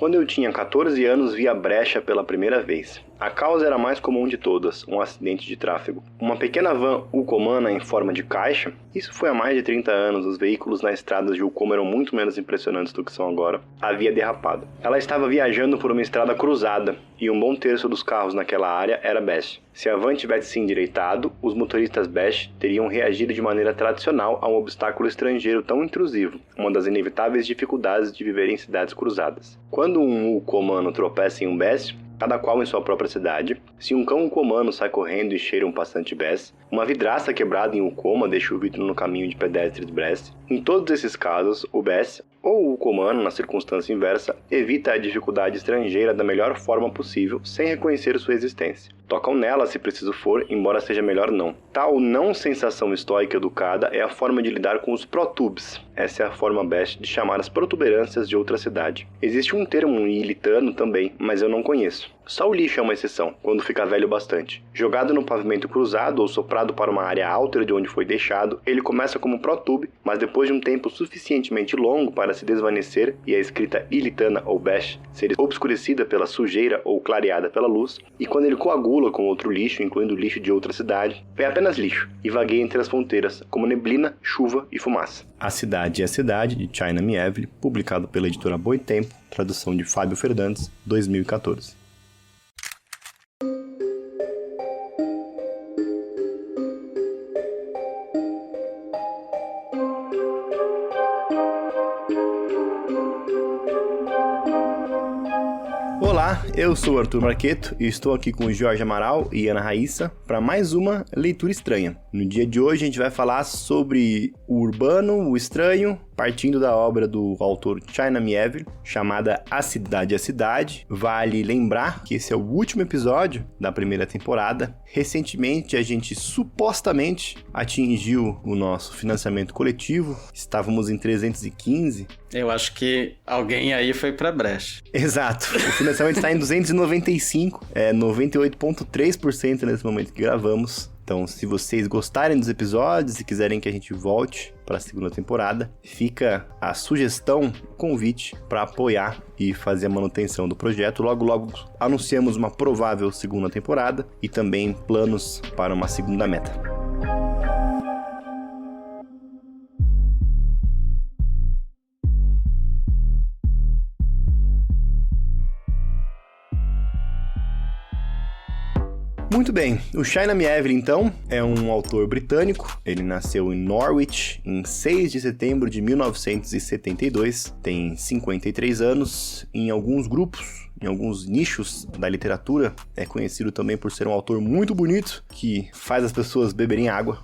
Quando eu tinha 14 anos, vi a brecha pela primeira vez. A causa era a mais comum de todas, um acidente de tráfego. Uma pequena van Ucomana em forma de caixa, isso foi há mais de 30 anos, os veículos nas estradas de Ucoma eram muito menos impressionantes do que são agora, havia derrapado. Ela estava viajando por uma estrada cruzada, e um bom terço dos carros naquela área era bege. Se a van tivesse se endireitado, os motoristas bege teriam reagido de maneira tradicional a um obstáculo estrangeiro tão intrusivo, uma das inevitáveis dificuldades de viver em cidades cruzadas. Quando um ucomano tropeça em um bege, cada qual em sua própria cidade, se um cão ucomano sai correndo e cheira um passante bege, uma vidraça quebrada em Ucoma deixa o vidro no caminho de pedestres bege, em todos esses casos, o bege, ou o ucomano, na circunstância inversa, evita a dificuldade estrangeira da melhor forma possível, sem reconhecer sua existência. Tocam nela se preciso for, embora seja melhor não. Tal não sensação estoica educada é a forma de lidar com os protubes. Essa é a forma bege de chamar as protuberâncias de outra cidade. Existe um termo ilitano também, mas eu não conheço. Só o lixo é uma exceção, quando fica velho bastante. Jogado no pavimento cruzado ou soprado para uma área alta de onde foi deixado, ele começa como protube, mas depois de um tempo suficientemente longo para se desvanecer e a escrita ilitana ou bege ser obscurecida pela sujeira ou clareada pela luz, e quando ele coagula com outro lixo, incluindo lixo de outra cidade, é apenas lixo e vagueia entre as fronteiras, como neblina, chuva e fumaça. A Cidade é a Cidade, de China Mieville, publicado pela editora Boitempo, tradução de Fábio Fernandes, 2014. Olá, eu sou o Arthur Marqueto e estou aqui com o Jorge Amaral e Ana Raíssa para mais uma leitura estranha. No dia de hoje a gente vai falar sobre o urbano, o estranho, partindo da obra do autor China Mieville, chamada A Cidade é a Cidade. Vale lembrar que esse é o último episódio da primeira temporada. Recentemente a gente supostamente atingiu o nosso financiamento coletivo, estávamos em 315. Eu acho que alguém aí foi pra brecha. Exato, o financiamento está em 295, 98,3% nesse momento que gravamos. Então, se vocês gostarem dos episódios e quiserem que a gente volte para a segunda temporada, fica a sugestão, o convite para apoiar e fazer a manutenção do projeto. Logo, logo anunciamos uma provável segunda temporada e também planos para uma segunda meta. Muito bem, o China Mieville, então, é um autor britânico. Ele nasceu em Norwich em 6 de setembro de 1972, tem 53 anos, em alguns grupos, em alguns nichos da literatura, é conhecido também por ser um autor muito bonito, que faz as pessoas beberem água.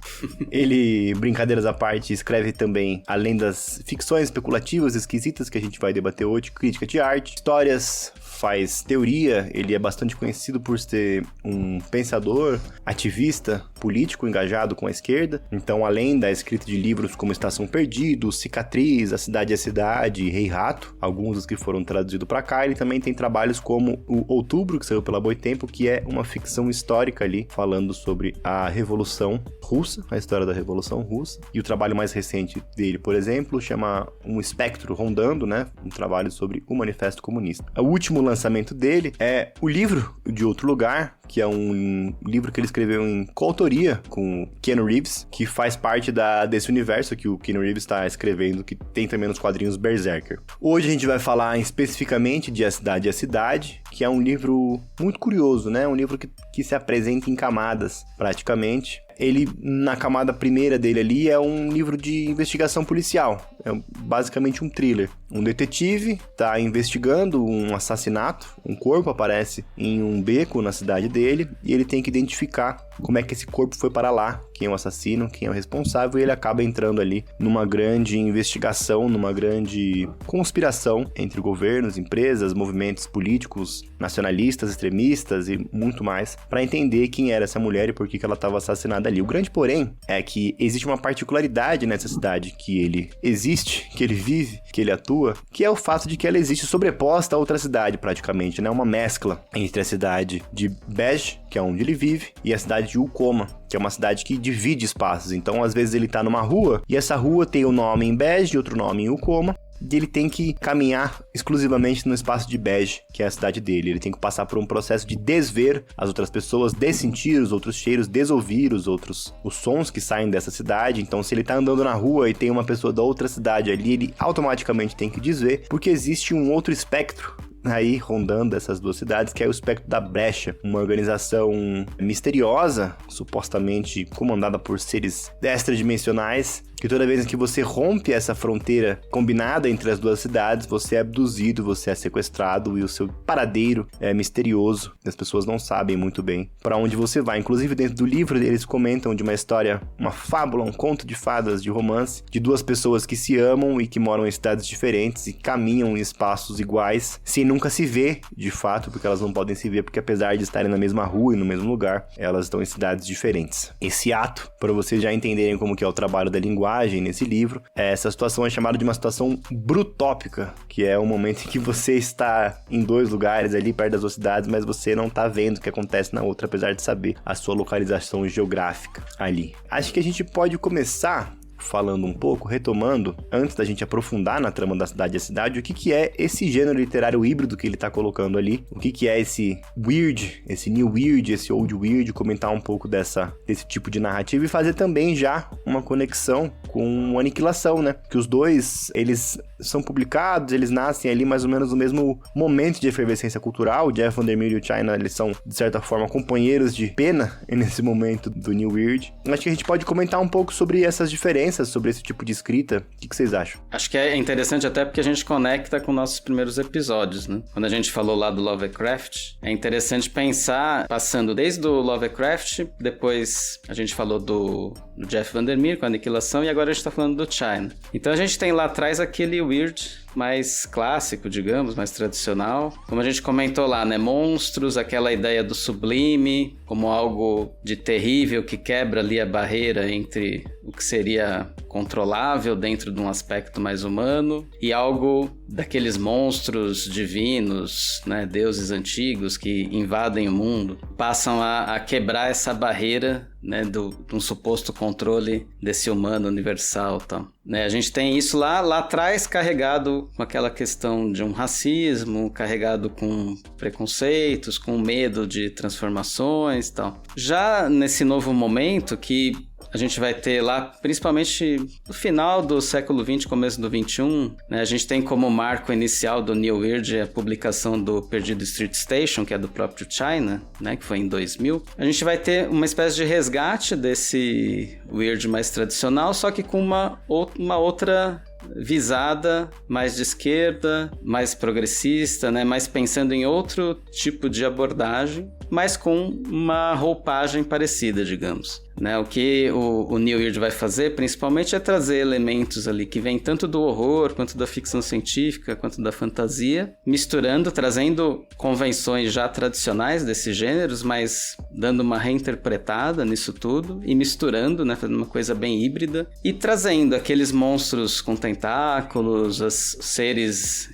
Ele, brincadeiras à parte, escreve também, além das ficções especulativas esquisitas que a gente vai debater hoje, crítica de arte, histórias, faz teoria. Ele é bastante conhecido por ser um pensador, ativista, político engajado com a esquerda. Então, além da escrita de livros como Estação Perdido, Cicatriz, A Cidade é a Cidade e Rei Rato, alguns dos que foram traduzidos para cá, ele também tem trabalhos como o Outubro, que saiu pela Boitempo, que é uma ficção histórica ali, falando sobre a Revolução Russa, a história da Revolução Russa. E o trabalho mais recente dele, por exemplo, chama Um Espectro Rondando, né? Um trabalho sobre o Manifesto Comunista. O último lançamento dele é o livro De Outro Lugar, que é um livro que ele escreveu em coautoria com o Keanu Reeves, que faz parte desse universo que o Keanu Reeves está escrevendo, que tem também nos quadrinhos Berserker. Hoje a gente vai falar especificamente de A Cidade é a Cidade, que é um livro muito curioso, né? Um livro que se apresenta em camadas, praticamente. Ele, na camada primeira dele ali, é um livro de investigação policial. É basicamente um thriller. Um detetive está investigando um assassinato, um corpo aparece em um beco na cidade dele, e ele tem que identificar como é que esse corpo foi para lá, quem é o assassino, quem é o responsável, e ele acaba entrando ali numa grande investigação, numa grande conspiração entre governos, empresas, movimentos políticos, nacionalistas, extremistas e muito mais, para entender quem era essa mulher e por que ela estava assassinada ali. O grande porém é que existe uma particularidade nessa cidade, que ele existe, que ele vive, que ele atua, que é o fato de que ela existe sobreposta a outra cidade praticamente, né? Uma mescla entre a cidade de Bege, que é onde ele vive, e a cidade de Ucoma, que é uma cidade que divide espaços. Então, às vezes ele tá numa rua, e essa rua tem um nome em Bege e outro nome em Ucoma, e ele tem que caminhar exclusivamente no espaço de Bege, que é a cidade dele. Ele tem que passar por um processo de desver as outras pessoas, dessentir os outros cheiros, desouvir os sons que saem dessa cidade. Então, se ele tá andando na rua e tem uma pessoa da outra cidade ali, ele automaticamente tem que desver, porque existe um outro espectro aí rondando essas duas cidades, que é o espectro da Brecha, uma organização misteriosa, supostamente comandada por seres extradimensionais, que toda vez que você rompe essa fronteira combinada entre as duas cidades, você é abduzido, você é sequestrado e o seu paradeiro é misterioso. As pessoas não sabem muito bem para onde você vai. Inclusive, dentro do livro, eles comentam de uma história, uma fábula, um conto de fadas, de romance, de duas pessoas que se amam e que moram em cidades diferentes e caminham em espaços iguais, sem nunca se ver, de fato, porque elas não podem se ver, porque apesar de estarem na mesma rua e no mesmo lugar, elas estão em cidades diferentes. Esse ato, para vocês já entenderem como que é o trabalho da linguagem nesse livro, essa situação é chamada de uma situação brutópica, que é um momento em que você está em dois lugares ali perto das duas cidades, mas você não está vendo o que acontece na outra, apesar de saber a sua localização geográfica ali. Acho que a gente pode começar falando um pouco, retomando, antes da gente aprofundar na trama da cidade e a cidade, o que é esse gênero literário híbrido que ele tá colocando ali, o que é esse weird, esse new weird, esse old weird, comentar um pouco desse tipo de narrativa e fazer também já uma conexão com Aniquilação, né? Que os dois, eles são publicados, eles nascem ali mais ou menos no mesmo momento de efervescência cultural. O Jeff Vandermeer e o China, eles são, de certa forma, companheiros de pena nesse momento do New Weird. Acho que a gente pode comentar um pouco sobre essas diferenças, sobre esse tipo de escrita. O que vocês acham? Acho que é interessante até porque a gente conecta com nossos primeiros episódios, né? Quando a gente falou lá do Lovecraft, é interessante pensar, passando desde o Lovecraft, depois a gente falou do Jeff Vandermeer com a Aniquilação e agora a gente tá falando do China. Então a gente tem lá atrás aquele weird mais clássico, digamos, mais tradicional. Como a gente comentou lá, né? Monstros, aquela ideia do sublime como algo de terrível que quebra ali a barreira entre o que seria controlável dentro de um aspecto mais humano e algo daqueles monstros divinos, né? Deuses antigos que invadem o mundo, passam a quebrar essa barreira, né, de um suposto controle desse humano universal, tal. Né, a gente tem isso lá atrás carregado com aquela questão de um racismo, carregado com preconceitos, com medo de transformações, tal. Já nesse novo momento que a gente vai ter lá, principalmente no final do século XX, começo do XXI, né? A gente tem como marco inicial do New Weird a publicação do Perdido Street Station, que é do próprio China, né? Que foi em 2000. A gente vai ter uma espécie de resgate desse Weird mais tradicional, só que com uma outra visada, mais de esquerda, mais progressista, né? Mais pensando em outro tipo de abordagem, mas com uma roupagem parecida, digamos. Né? O que o New Weird vai fazer, principalmente, é trazer elementos ali que vêm tanto do horror, quanto da ficção científica, quanto da fantasia, misturando, trazendo convenções já tradicionais desses gêneros, mas dando uma reinterpretada nisso tudo, e misturando, né? Fazendo uma coisa bem híbrida, e trazendo aqueles monstros com tentáculos, os seres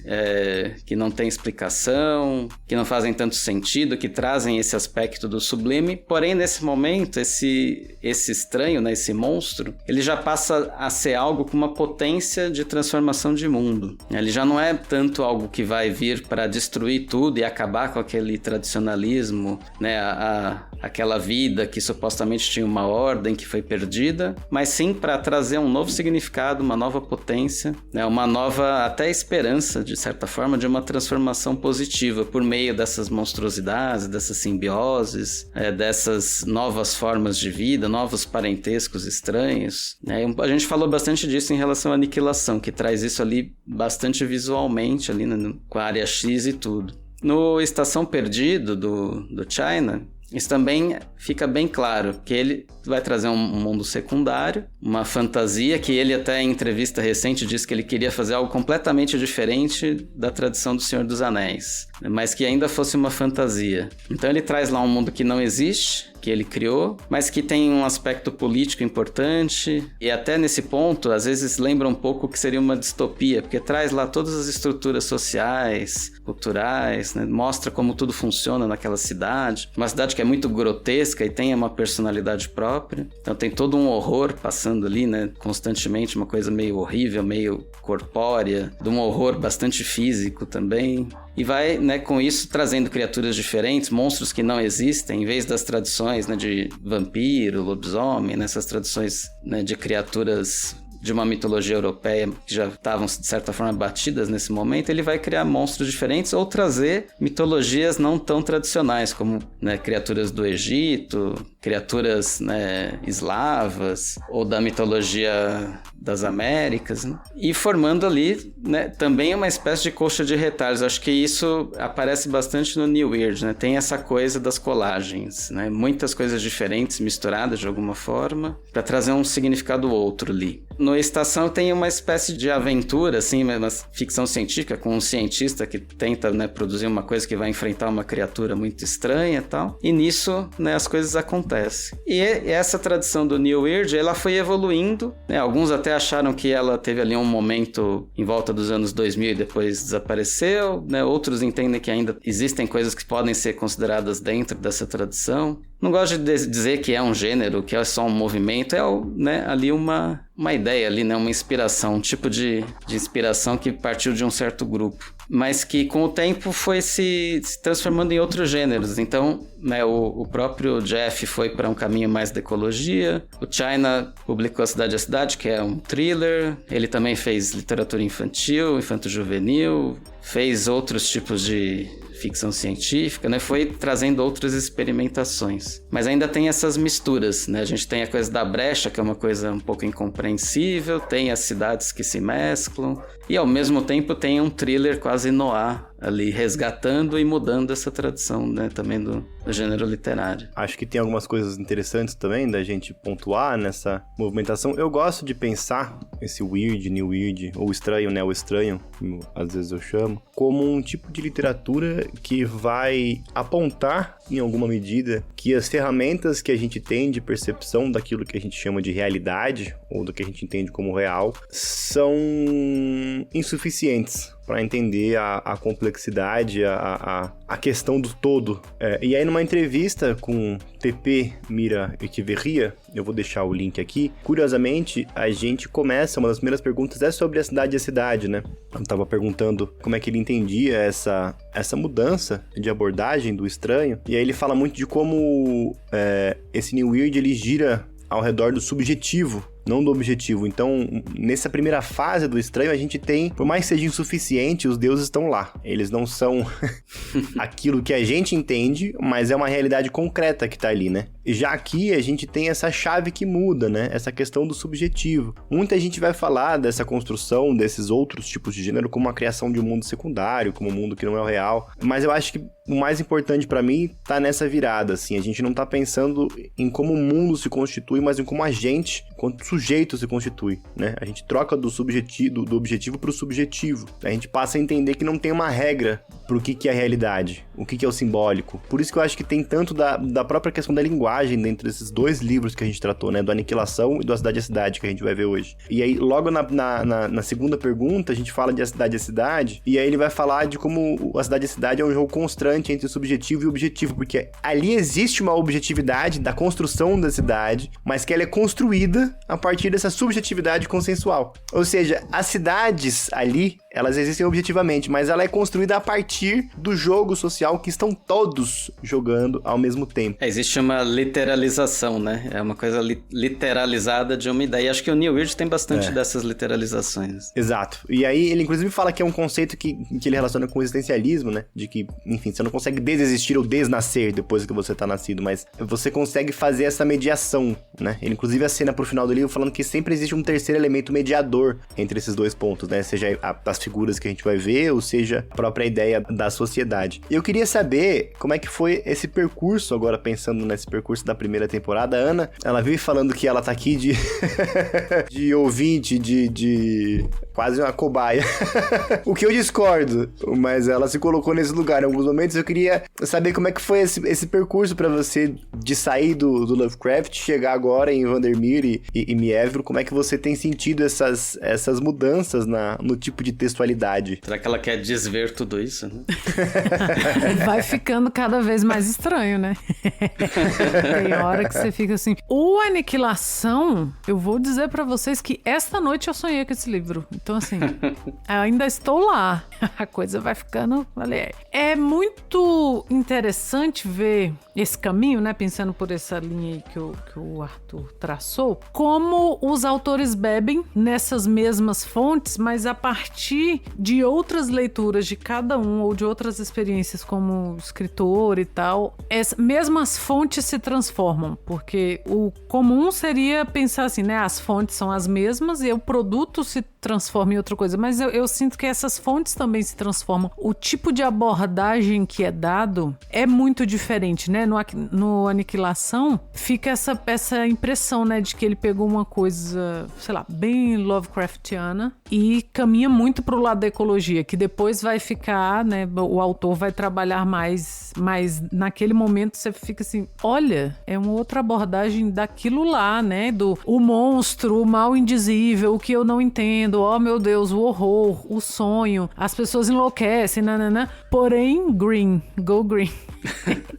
que não têm explicação, que não fazem tanto sentido, que trazem esse aspecto do sublime, porém, nesse momento, esse estranho, né, esse monstro, ele já passa a ser algo com uma potência de transformação de mundo. Ele já não é tanto algo que vai vir para destruir tudo e acabar com aquele tradicionalismo, né, aquela vida que supostamente tinha uma ordem que foi perdida, mas sim para trazer um novo significado, uma nova potência, né, uma nova até esperança, de certa forma, de uma transformação positiva por meio dessas monstruosidades, dessas simbioses, dessas novas formas de vida, novos parentescos estranhos. A gente falou bastante disso em relação à Aniquilação, que traz isso ali bastante visualmente, ali, né, com a área X e tudo. No Estação Perdido, do China, isso também fica bem claro, que ele vai trazer um mundo secundário, uma fantasia, que ele até em entrevista recente disse que ele queria fazer algo completamente diferente da tradição do Senhor dos Anéis, mas que ainda fosse uma fantasia. Então ele traz lá um mundo que não existe, que ele criou, mas que tem um aspecto político importante, e até nesse ponto, às vezes lembra um pouco que seria uma distopia, porque traz lá todas as estruturas sociais, culturais, né? Mostra como tudo funciona naquela cidade, uma cidade que é muito grotesca e tem uma personalidade própria, então tem todo um horror passando ali, né? Constantemente, uma coisa meio horrível, meio corpórea, de um horror bastante físico também. E vai, né, com isso, trazendo criaturas diferentes, monstros que não existem, em vez das tradições, né, de vampiro, lobisomem, nessas tradições, né, de criaturas de uma mitologia europeia que já estavam, de certa forma, batidas nesse momento, ele vai criar monstros diferentes ou trazer mitologias não tão tradicionais, como, né, criaturas do Egito, criaturas, né, eslavas, ou da mitologia das Américas, né? E formando ali, né, também uma espécie de coxa de retalhos. Acho que isso aparece bastante no New Weird, né? Tem essa coisa das colagens, né? Muitas coisas diferentes misturadas de alguma forma para trazer um significado outro ali. No Estação tem uma espécie de aventura, assim, uma ficção científica com um cientista que tenta, né, produzir uma coisa que vai enfrentar uma criatura muito estranha e tal. E nisso, né, as coisas acontecem. E essa tradição do New Weird, ela foi evoluindo, né? Alguns até acharam que ela teve ali um momento em volta dos anos 2000 e depois desapareceu, né? Outros entendem que ainda existem coisas que podem ser consideradas dentro dessa tradição. Não gosto de dizer que é um gênero, que é só um movimento, né, ali uma ideia, ali, né, uma inspiração, um tipo de inspiração que partiu de um certo grupo, mas que com o tempo foi se transformando em outros gêneros. Então, né, o próprio Jeff foi para um caminho mais da ecologia, o China publicou A Cidade é a Cidade, que é um thriller, ele também fez literatura infantil, infanto-juvenil, fez outros tipos de ficção científica, né? Foi trazendo outras experimentações. Mas ainda tem essas misturas, né? A gente tem a coisa da brecha, que é uma coisa um pouco incompreensível, tem as cidades que se mesclam, e ao mesmo tempo tem um thriller quase noir ali, resgatando e mudando essa tradição, né? Também do gênero literário. Acho que tem algumas coisas interessantes também da gente pontuar nessa movimentação. Eu gosto de pensar esse weird, new weird, ou estranho, né? O estranho, como às vezes eu chamo, como um tipo de literatura que vai apontar, em alguma medida, que as ferramentas que a gente tem de percepção daquilo que a gente chama de realidade, ou do que a gente entende como real, são insuficientes para entender a complexidade, a questão do todo. E aí, numa entrevista com TP Mira Echeverria, eu vou deixar o link aqui, curiosamente, a gente começa, uma das primeiras perguntas é sobre a cidade e a cidade, né? Eu tava perguntando como é que ele entendia essa mudança de abordagem do estranho, e aí ele fala muito de como esse New Weird, ele gira ao redor do subjetivo, não do objetivo. Então, nessa primeira fase do estranho, a gente tem, por mais que seja insuficiente, os deuses estão lá. Eles não são aquilo que a gente entende, mas é uma realidade concreta que tá ali, né? Já aqui, a gente tem essa chave que muda, né? Essa questão do subjetivo. Muita gente vai falar dessa construção desses outros tipos de gênero como a criação de um mundo secundário, como um mundo que não é o real. Mas eu acho que o mais importante pra mim tá nessa virada, assim. A gente não tá pensando em como o mundo se constitui, mas em como a gente, enquanto sujeito, se constitui, né? A gente troca do objetivo pro subjetivo. A gente passa a entender que não tem uma regra pro que é a realidade, o que é o simbólico. Por isso que eu acho que tem tanto da própria questão da linguagem dentro desses dois livros que a gente tratou, né? Do Aniquilação e do A Cidade é a Cidade, que a gente vai ver hoje. E aí, logo na segunda pergunta, a gente fala de A Cidade é a Cidade, e aí ele vai falar de como A Cidade é a Cidade é um jogo constante entre o subjetivo e o objetivo, porque ali existe uma objetividade da construção da cidade, mas que ela é construída a partir dessa subjetividade consensual. Ou seja, as cidades ali, elas existem objetivamente, mas ela é construída a partir do jogo social que estão todos jogando ao mesmo tempo. Existe uma literalização, né? É uma coisa literalizada de uma ideia. Acho que o New Weird tem bastante dessas literalizações. Exato. E aí ele inclusive fala que é um conceito que ele relaciona com o existencialismo, né? De que, enfim, você não consegue desexistir ou desnascer depois que você tá nascido, mas você consegue fazer essa mediação, né? Ele inclusive acena pro final do livro falando que sempre existe um terceiro elemento mediador entre esses dois pontos, né? Seja as figuras que a gente vai ver, ou seja, a própria ideia da sociedade. Eu queria saber como é que foi esse percurso, agora pensando nesse percurso da primeira temporada. A Ana, ela vive falando que ela tá aqui de de ouvinte, de quase uma cobaia. O que eu discordo, mas ela se colocou nesse lugar em alguns momentos. Eu queria saber como é que foi esse percurso pra você de sair do Lovecraft, chegar agora em Vandermeer e Mieville. Como é que você tem sentido essas mudanças no tipo de textualidade? Será que ela quer desver tudo isso, né? Vai ficando cada vez mais estranho, né? Tem hora que você fica assim... O Aniquilação, eu vou dizer pra vocês que esta noite eu sonhei com esse livro. Então, assim, ainda estou lá. A coisa vai ficando... É muito interessante ver esse caminho, né? Pensando por essa linha aí que o Arthur traçou. Como os autores bebem nessas mesmas fontes, mas a partir de outras leituras de cada um ou de outras experiências como escritor e tal, mesmo as fontes se transformam, porque o comum seria pensar assim, né? As fontes são as mesmas e o produto se transforma em outra coisa, mas eu sinto que essas fontes também se transformam. O tipo de abordagem que é dado é muito diferente, né? No Aniquilação fica essa impressão, né, de que ele pegou uma coisa, sei lá, bem Lovecraftiana e caminha muito pro lado da ecologia, que depois vai ficar, né, o autor vai trabalhar mais, mas naquele momento você fica assim, olha, é uma outra abordagem daquilo lá, né, o monstro, o mal indizível, o que eu não entendo, oh meu Deus, o horror, o sonho, as pessoas enlouquecem, nananã. Porém, go green.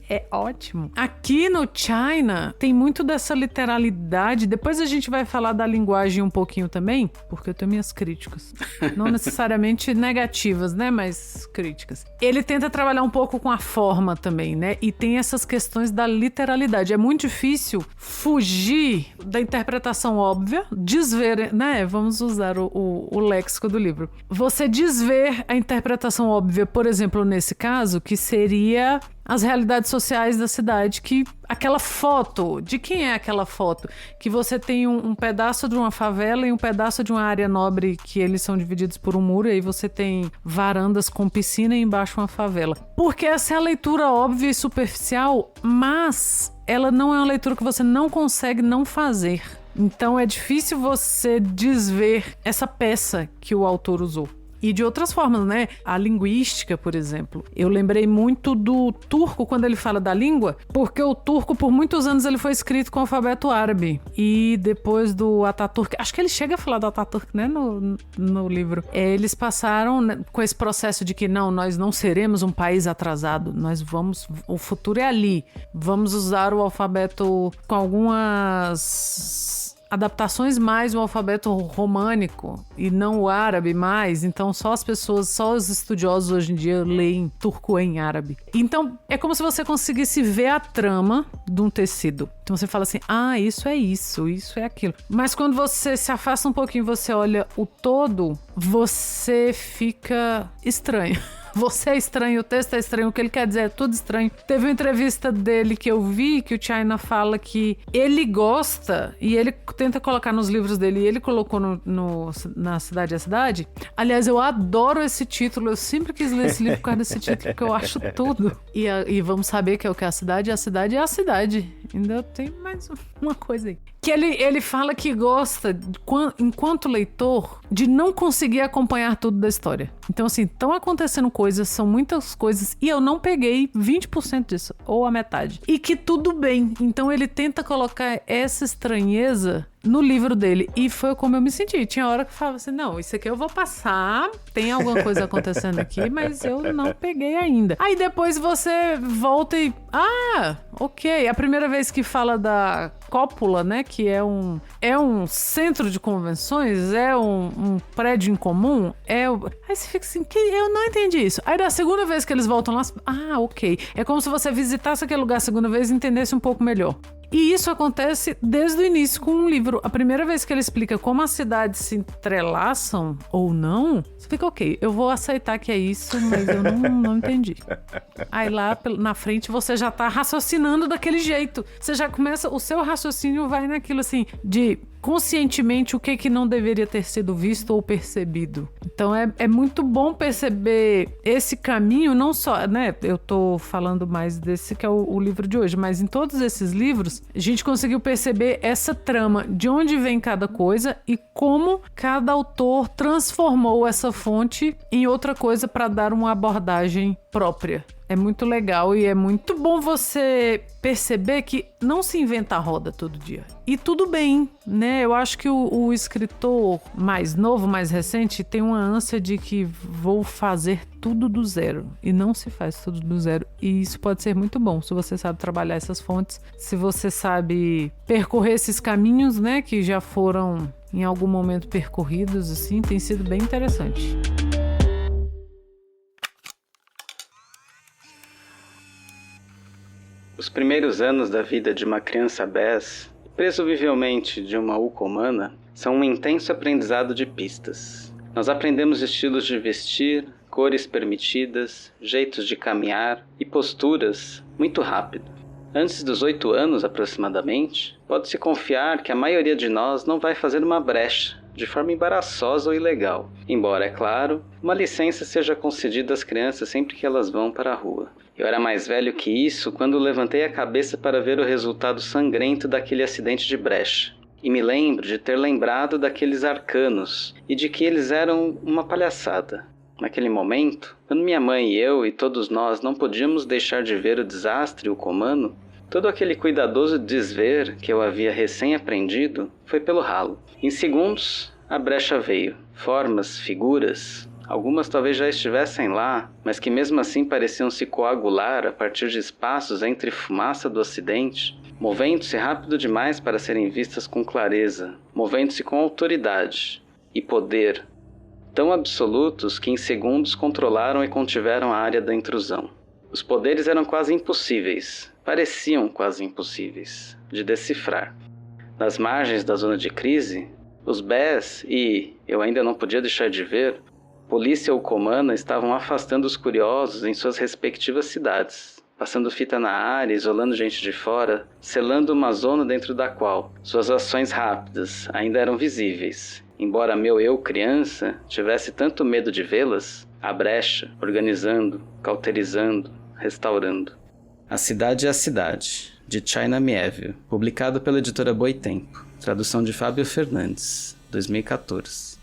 É ótimo. Aqui no China tem muito dessa literalidade. Depois a gente vai falar da linguagem um pouquinho também, porque eu tenho minhas críticas. Não necessariamente negativas, né? Mas críticas. Ele tenta trabalhar um pouco com a forma também, né? E tem essas questões da literalidade. É muito difícil fugir da interpretação óbvia, desver, né? Vamos usar o léxico do livro. Você desver a interpretação óbvia, por exemplo, nesse caso, que seria as realidades sociais da cidade, que aquela foto, de quem é aquela foto? Que você tem um pedaço de uma favela e um pedaço de uma área nobre que eles são divididos por um muro, e aí você tem varandas com piscina e embaixo uma favela. Porque essa é a leitura óbvia e superficial, mas ela não é uma leitura que você não consegue não fazer. Então é difícil você desver essa peça que o autor usou. E de outras formas, né? A linguística, por exemplo. Eu lembrei muito do turco quando ele fala da língua, porque o turco, por muitos anos, ele foi escrito com o alfabeto árabe. E depois do Ataturk, acho que ele chega a falar do Ataturk, né? No livro. Eles passaram, né, com esse processo de que não, nós não seremos um país atrasado. O futuro é ali. Vamos usar o alfabeto com algumas adaptações mais o alfabeto românico e não o árabe mais, então só os estudiosos hoje em dia leem turco em árabe. Então é como se você conseguisse ver a trama de um tecido. Então você fala assim, isso é aquilo. Mas quando você se afasta um pouquinho, você olha o todo, você fica estranho. Você é estranho, o texto é estranho, o que ele quer dizer é tudo estranho. Teve uma entrevista dele que eu vi, que o China fala que ele gosta, e ele tenta colocar nos livros dele, e ele colocou na Cidade é a Cidade. Aliás, eu adoro esse título, eu sempre quis ler esse livro por causa desse título, porque eu acho tudo. E vamos saber que é o que é a cidade é a cidade. Ainda tem mais uma coisa aí. Que ele fala que gosta, enquanto leitor, de não conseguir acompanhar tudo da história. Então, assim, estão acontecendo coisas, são muitas coisas, e eu não peguei 20% disso, ou a metade. E que tudo bem. Então, ele tenta colocar essa estranheza no livro dele. E foi como eu me senti. Tinha hora que eu falava assim, não, isso aqui eu vou passar, tem alguma coisa acontecendo aqui, mas eu não peguei ainda. Aí depois você volta e... ok. A primeira vez que fala da cópula, né, que é um centro de convenções, é um prédio em comum, aí você fica assim, eu não entendi isso. Aí da segunda vez que eles voltam lá, ok. É como se você visitasse aquele lugar a segunda vez e entendesse um pouco melhor. E isso acontece desde o início com um livro. A primeira vez que ele explica como as cidades se entrelaçam ou não, você fica, ok, eu vou aceitar que é isso, mas eu não entendi. Aí lá na frente você já tá raciocinando daquele jeito. Você já começa, o seu raciocínio vai naquilo assim, de conscientemente o que não deveria ter sido visto ou percebido. Então é muito bom perceber esse caminho, não só, né? Eu tô falando mais desse que é o livro de hoje, mas em todos esses livros a gente conseguiu perceber essa trama, de onde vem cada coisa e como cada autor transformou essa fonte em outra coisa para dar uma abordagem própria. É muito legal e é muito bom você perceber que não se inventa a roda todo dia. E tudo bem, né? Eu acho que o escritor mais novo, mais recente, tem uma ânsia de que vou fazer tudo do zero. E não se faz tudo do zero. E isso pode ser muito bom se você sabe trabalhar essas fontes, se você sabe percorrer esses caminhos, né? Que já foram em algum momento percorridos, assim, tem sido bem interessante. Os primeiros anos da vida de uma criança Bess, presumivelmente de uma Ucomana, são um intenso aprendizado de pistas. Nós aprendemos estilos de vestir, cores permitidas, jeitos de caminhar e posturas muito rápido. Antes dos 8 anos aproximadamente, pode-se confiar que a maioria de nós não vai fazer uma brecha de forma embaraçosa ou ilegal, embora, é claro, uma licença seja concedida às crianças sempre que elas vão para a rua. Eu era mais velho que isso quando levantei a cabeça para ver o resultado sangrento daquele acidente de brecha. E me lembro de ter lembrado daqueles arcanos e de que eles eram uma palhaçada. Naquele momento, quando minha mãe e eu e todos nós não podíamos deixar de ver o desastre Ucomano, todo aquele cuidadoso desver que eu havia recém-aprendido foi pelo ralo. Em segundos, a brecha veio. Formas, figuras, algumas talvez já estivessem lá, mas que mesmo assim pareciam se coagular a partir de espaços entre fumaça do acidente, movendo-se rápido demais para serem vistas com clareza, movendo-se com autoridade e poder, tão absolutos que em segundos controlaram e contiveram a área da intrusão. Os poderes eram quase impossíveis, pareciam quase impossíveis, de decifrar. Nas margens da zona de crise, os Bess e, eu ainda não podia deixar de ver, polícia Ucomana estavam afastando os curiosos em suas respectivas cidades, passando fita na área, isolando gente de fora, selando uma zona dentro da qual suas ações rápidas ainda eram visíveis. Embora meu eu, criança, tivesse tanto medo de vê-las, a brecha, organizando, cauterizando, restaurando. A Cidade é a Cidade, de China Miéville, publicado pela editora Boitempo, tradução de Fábio Fernandes, 2014.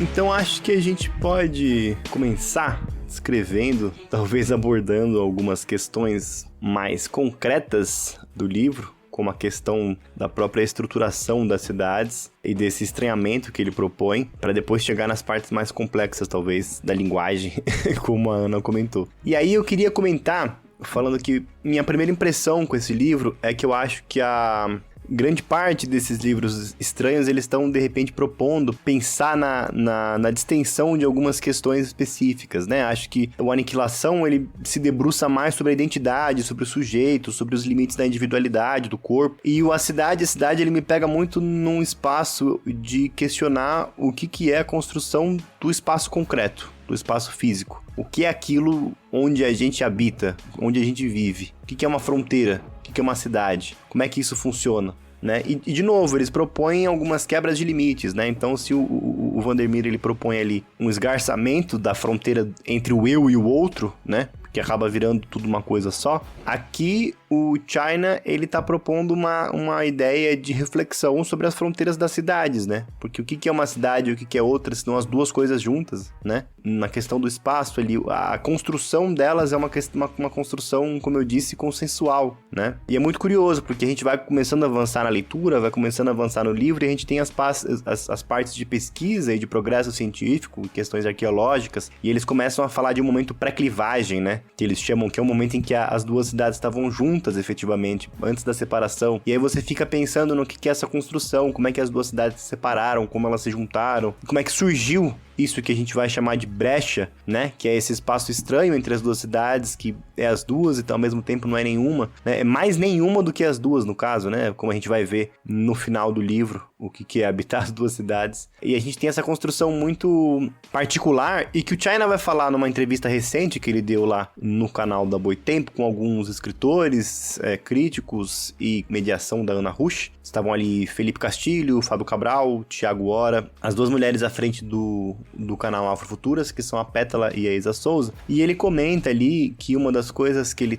Então acho que a gente pode começar escrevendo, talvez abordando algumas questões mais concretas do livro, como a questão da própria estruturação das cidades e desse estranhamento que ele propõe, para depois chegar nas partes mais complexas, talvez, da linguagem, como a Ana comentou. E aí eu queria comentar, falando que minha primeira impressão com esse livro é que eu acho que a grande parte desses livros estranhos, eles estão, de repente, propondo pensar na distensão de algumas questões específicas, né? Acho que o Aniquilação, ele se debruça mais sobre a identidade, sobre o sujeito, sobre os limites da individualidade, do corpo. E a Cidade, ele me pega muito num espaço de questionar o que é a construção do espaço concreto, do espaço físico. O que é aquilo onde a gente habita, onde a gente vive? O que é uma fronteira? O que é uma cidade? Como é que isso funciona? Né? E, de novo, eles propõem algumas quebras de limites, né? Então, se o Vandermeer, ele propõe ali um esgarçamento da fronteira entre o eu e o outro, né? Que acaba virando tudo uma coisa só. Aqui, o China, ele tá propondo uma ideia de reflexão sobre as fronteiras das cidades, né? Porque o que é uma cidade e o que é outra, senão as duas coisas juntas, né? Na questão do espaço ali, a construção delas é uma construção, como eu disse, consensual, né? E é muito curioso, porque a gente vai começando a avançar na leitura, vai começando a avançar no livro, e a gente tem as partes de pesquisa e de progresso científico, questões arqueológicas, e eles começam a falar de um momento pré-clivagem, né? Que eles chamam, que é o momento em que as duas cidades estavam juntas, efetivamente, antes da separação. E aí você fica pensando no que é essa construção, como é que as duas cidades se separaram, como elas se juntaram, como é que surgiu isso que a gente vai chamar de brecha, né? Que é esse espaço estranho entre as duas cidades, que é as duas e ao mesmo tempo não é nenhuma, né? É mais nenhuma do que as duas, no caso, né? Como a gente vai ver no final do livro, o que é habitar as duas cidades. E a gente tem essa construção muito particular e que o China vai falar numa entrevista recente que ele deu lá no canal da Boitempo com alguns escritores, críticos e mediação da Ana Rusch. Estavam ali Felipe Castilho, Fábio Cabral, Thiago Hora, as duas mulheres à frente do canal Afrofuturas, que são a Pétala e a Isa Souza. E ele comenta ali que uma das coisas que ele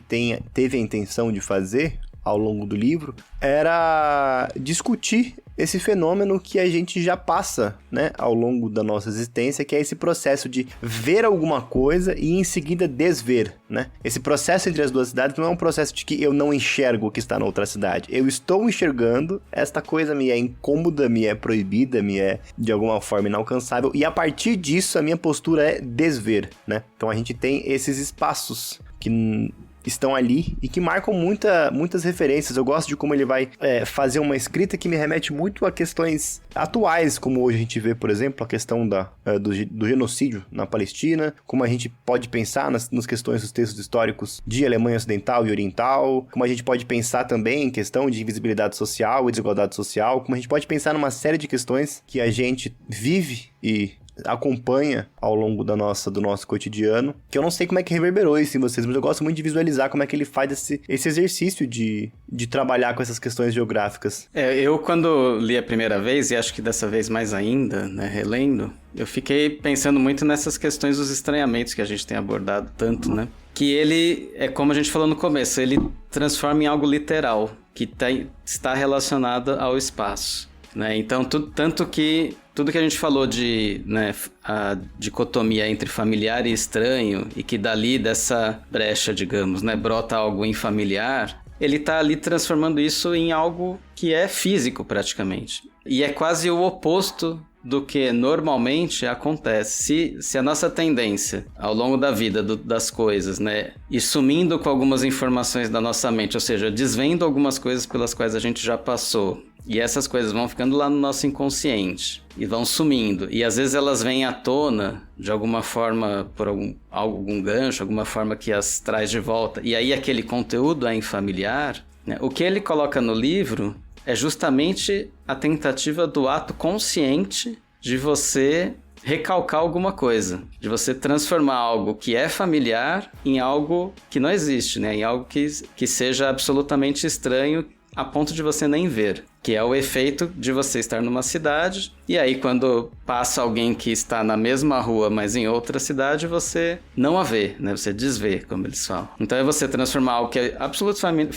teve a intenção de fazer ao longo do livro era discutir esse fenômeno que a gente já passa, né, ao longo da nossa existência, que é esse processo de ver alguma coisa e em seguida desver, né? Esse processo entre as duas cidades não é um processo de que eu não enxergo o que está na outra cidade. Eu estou enxergando, esta coisa me é incômoda, me é proibida, me é de alguma forma inalcançável, e a partir disso a minha postura é desver, né? Então a gente tem esses espaços que estão ali e que marcam muitas referências. Eu gosto de como ele vai fazer uma escrita que me remete muito a questões atuais, como hoje a gente vê, por exemplo, a questão do genocídio na Palestina, como a gente pode pensar nas questões dos textos históricos de Alemanha Ocidental e Oriental, como a gente pode pensar também em questão de invisibilidade social e desigualdade social, como a gente pode pensar numa série de questões que a gente vive e acompanha ao longo do nosso cotidiano, que eu não sei como é que reverberou isso em vocês, mas eu gosto muito de visualizar como é que ele faz esse exercício de trabalhar com essas questões geográficas. Eu quando li a primeira vez, e acho que dessa vez mais ainda, né, relendo, eu fiquei pensando muito nessas questões dos estranhamentos que a gente tem abordado tanto, né? Que ele, como a gente falou no começo, ele transforma em algo literal, que está relacionado ao espaço, né? Então, tanto que tudo que a gente falou de, né, a dicotomia entre familiar e estranho, e que dali dessa brecha, digamos, né, brota algo infamiliar, ele tá ali transformando isso em algo que é físico praticamente. E é quase o oposto do que normalmente acontece. Se a nossa tendência ao longo da vida das coisas, né, ir sumindo com algumas informações da nossa mente, ou seja, desvendo algumas coisas pelas quais a gente já passou, e essas coisas vão ficando lá no nosso inconsciente e vão sumindo. E às vezes elas vêm à tona de alguma forma, por algum gancho, alguma forma que as traz de volta. E aí aquele conteúdo é infamiliar, né? O que ele coloca no livro é justamente a tentativa do ato consciente de você recalcar alguma coisa, de você transformar algo que é familiar em algo que não existe, né? Em algo que seja absolutamente estranho a ponto de você nem ver, que é o efeito de você estar numa cidade, e aí quando passa alguém que está na mesma rua, mas em outra cidade, você não a vê, né? Você desvê, como eles falam. Então é você transformar algo que é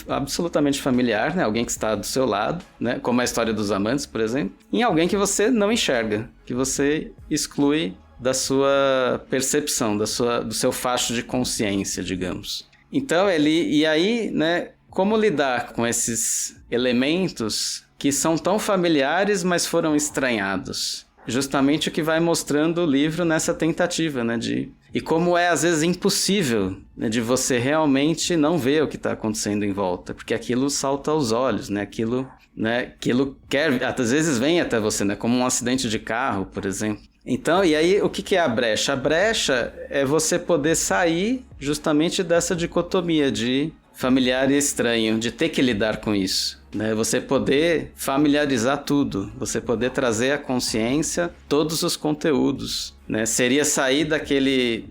absolutamente familiar, né? Alguém que está do seu lado, né? Como a história dos amantes, por exemplo, em alguém que você não enxerga, que você exclui da sua percepção, do seu facho de consciência, digamos. Então e aí, né? Como lidar com esses elementos que são tão familiares, mas foram estranhados? Justamente o que vai mostrando o livro nessa tentativa, né? E como é, às vezes, impossível, né, de você realmente não ver o que está acontecendo em volta, porque aquilo salta aos olhos, né? Aquilo às vezes vem até você, né? Como um acidente de carro, por exemplo. Então, e aí, o que é a brecha? A brecha é você poder sair justamente dessa dicotomia de familiar e estranho, de ter que lidar com isso, né? Você poder familiarizar tudo, você poder trazer à consciência todos os conteúdos, né? Seria sair daquele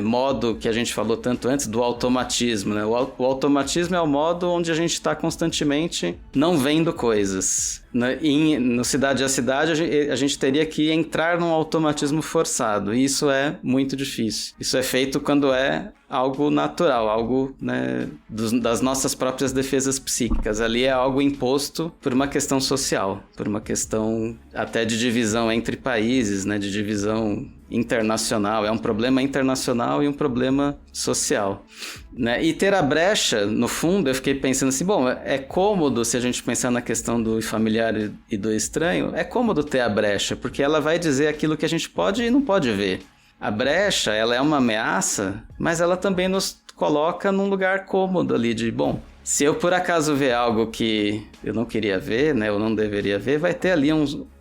modo que a gente falou tanto antes, do automatismo, né? O automatismo é o modo onde a gente está constantemente não vendo coisas, né? No Cidade a Cidade, a gente teria que entrar num automatismo forçado, e isso é muito difícil. Isso é feito quando é algo natural, algo, né, das nossas próprias defesas psíquicas. Ali é algo imposto por uma questão social, por uma questão até de divisão entre países, né, de divisão internacional. É um problema internacional e um problema social, né? E ter a brecha, no fundo, eu fiquei pensando assim, bom, é cômodo, se a gente pensar na questão do familiar e do estranho, é cômodo ter a brecha, porque ela vai dizer aquilo que a gente pode e não pode ver. A brecha, ela é uma ameaça, mas ela também nos coloca num lugar cômodo ali de, bom, se eu por acaso ver algo que eu não queria ver, né, eu não deveria ver, vai ter ali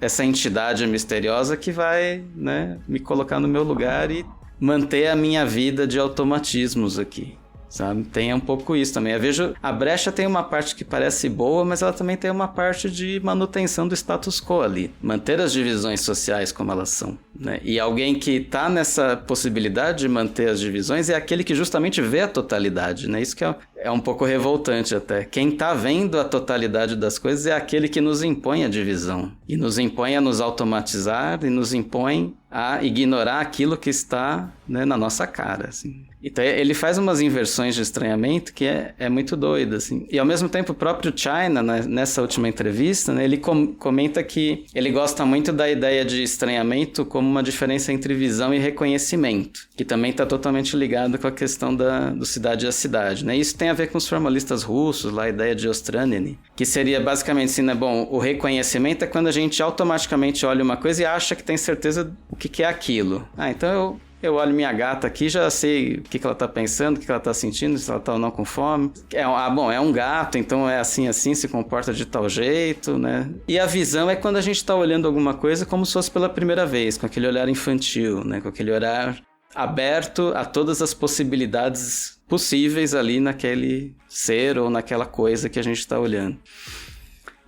essa entidade misteriosa que vai, né, me colocar no meu lugar e manter a minha vida de automatismos aqui. Sabe? Tem um pouco isso também. Eu vejo, a Brecha tem uma parte que parece boa, mas ela também tem uma parte de manutenção do status quo ali. Manter as divisões sociais como elas são, né? E alguém que tá nessa possibilidade de manter as divisões é aquele que justamente vê a totalidade, né? Isso que é um pouco revoltante até. Quem tá vendo a totalidade das coisas é aquele que nos impõe a divisão. E nos impõe a nos automatizar e nos impõe a ignorar aquilo que está, né, na nossa cara, assim. Então ele faz umas inversões de estranhamento que é muito doido, assim. E ao mesmo tempo o próprio China, né, nessa última entrevista, né, ele comenta que ele gosta muito da ideia de estranhamento como uma diferença entre visão e reconhecimento, que também está totalmente ligado com a questão do cidade a cidade, né? Isso tem a ver com os formalistas russos, lá a ideia de Ostraniny, que seria basicamente assim, né, bom, o reconhecimento é quando a gente automaticamente olha uma coisa e acha que tem certeza o que é aquilo. Então eu olho minha gata aqui, já sei o que ela tá pensando, o que ela tá sentindo, se ela tá ou não com fome. Bom, é um gato, então é assim, se comporta de tal jeito, né? E a visão é quando a gente tá olhando alguma coisa como se fosse pela primeira vez, com aquele olhar infantil, né? Com aquele olhar aberto a todas as possibilidades possíveis ali naquele ser ou naquela coisa que a gente tá olhando.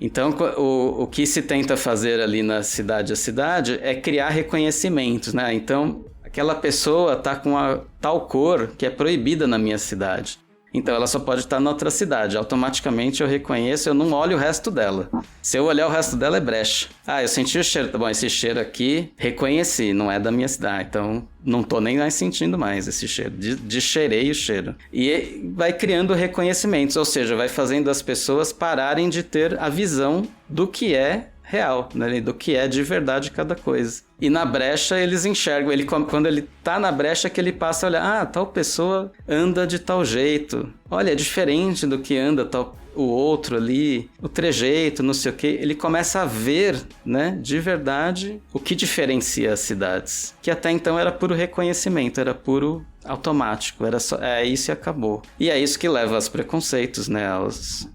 Então, o que se tenta fazer ali na cidade a cidade é criar reconhecimentos, né? Então, aquela pessoa tá com a tal cor que é proibida na minha cidade. Então, ela só pode estar na outra cidade. Automaticamente eu reconheço, eu não olho o resto dela. Se eu olhar o resto dela, é brecha. Ah, eu senti o cheiro. Tá bom, esse cheiro aqui, reconheci, não é da minha cidade. Então, não tô nem mais sentindo mais esse cheiro. Descheirei o cheiro. E vai criando reconhecimentos, ou seja, vai fazendo as pessoas pararem de ter a visão do que é real, né? Do que é de verdade cada coisa. E na brecha eles enxergam, quando ele tá na brecha que ele passa a olhar, tal pessoa anda de tal jeito, olha, é diferente do que anda o outro ali, o trejeito, não sei o que, ele começa a ver, né, de verdade o que diferencia as cidades, que até então era puro reconhecimento, era puro automático, era só, isso e acabou. E é isso que leva aos preconceitos, né, aos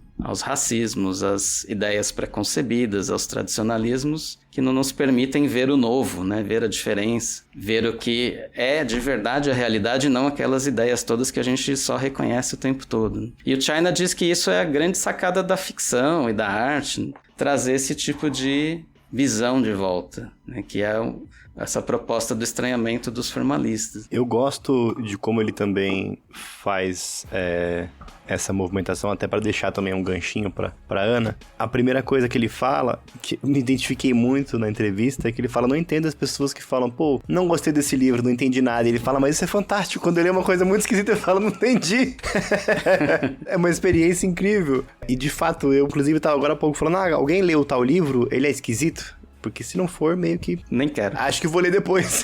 racismos, às ideias preconcebidas, aos tradicionalismos que não nos permitem ver o novo, né? Ver a diferença, ver o que é de verdade a realidade e não aquelas ideias todas que a gente só reconhece o tempo todo. E o China diz que isso é a grande sacada da ficção e da arte, trazer esse tipo de visão de volta, né? Que é essa proposta do estranhamento dos formalistas. Eu gosto de como ele também faz essa movimentação, até para deixar também um ganchinho para Ana. A primeira coisa que ele fala, que me identifiquei muito na entrevista, é que ele fala, não entendo as pessoas que falam, pô, não gostei desse livro, não entendi nada. E ele fala, mas isso é fantástico. Quando ele é uma coisa muito esquisita, ele fala, não entendi. É uma experiência incrível. E de fato, eu inclusive estava agora há pouco falando, alguém leu tal livro, ele é esquisito? Porque se não for, meio que... Nem quero. Acho que vou ler depois.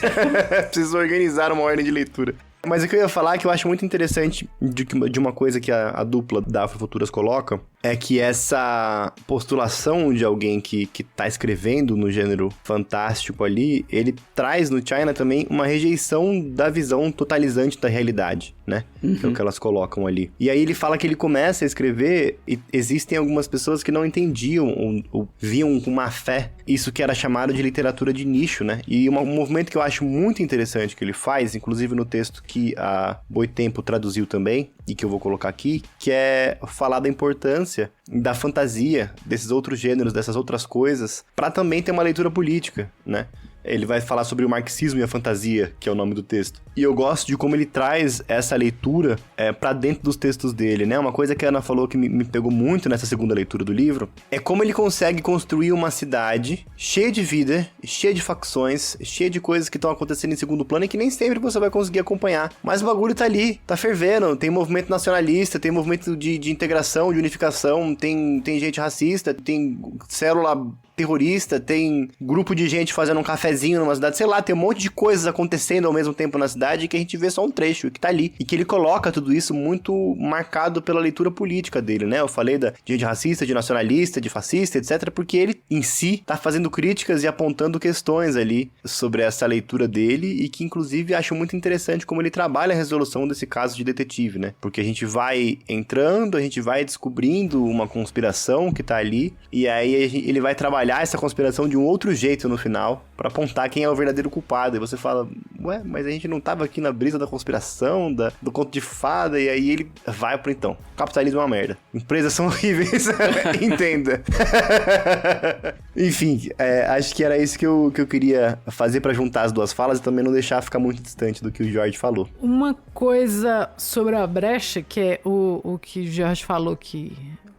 Preciso organizar uma ordem de leitura. Mas o que eu ia falar, que eu acho muito interessante de uma coisa que a dupla da Afrofuturas coloca, é que essa postulação de alguém que tá escrevendo no gênero fantástico ali, ele traz no China também uma rejeição da visão totalizante da realidade, né? Uhum. Que é o que elas colocam ali. E aí ele fala que ele começa a escrever e existem algumas pessoas que não entendiam ou viam com má fé isso que era chamado de literatura de nicho, né? E um movimento que eu acho muito interessante que ele faz, inclusive no texto que a Boitempo traduziu também, e que eu vou colocar aqui, que é falar da importância da fantasia, desses outros gêneros, dessas outras coisas, para também ter uma leitura política, né? Ele vai falar sobre o marxismo e a fantasia, que é o nome do texto. E eu gosto de como ele traz essa leitura pra dentro dos textos dele, né? Uma coisa que a Ana falou que me pegou muito nessa segunda leitura do livro é como ele consegue construir uma cidade cheia de vida, cheia de facções, cheia de coisas que estão acontecendo em segundo plano e que nem sempre você vai conseguir acompanhar. Mas o bagulho tá ali, tá fervendo. Tem movimento nacionalista, tem movimento de integração, de unificação, tem gente racista, tem célula terrorista, tem grupo de gente fazendo um cafezinho numa cidade, sei lá, tem um monte de coisas acontecendo ao mesmo tempo na cidade que a gente vê só um trecho que tá ali. E que ele coloca tudo isso muito marcado pela leitura política dele, né? Eu falei de gente racista, de nacionalista, de fascista, etc, porque ele em si tá fazendo críticas e apontando questões ali sobre essa leitura dele e que inclusive acho muito interessante como ele trabalha a resolução desse caso de detetive, né? Porque a gente vai entrando, a gente vai descobrindo uma conspiração que tá ali e aí ele vai trabalhar essa conspiração de um outro jeito no final pra apontar quem é o verdadeiro culpado. E você fala, ué, mas a gente não tava aqui na brisa da conspiração, do conto de fada, e aí ele vai pro então. Capitalismo é uma merda. Empresas são horríveis. Entenda. Enfim, acho que era isso que eu queria fazer pra juntar as duas falas e também não deixar ficar muito distante do que o Jorge falou. Uma coisa sobre a brecha, que é o que o Jorge falou que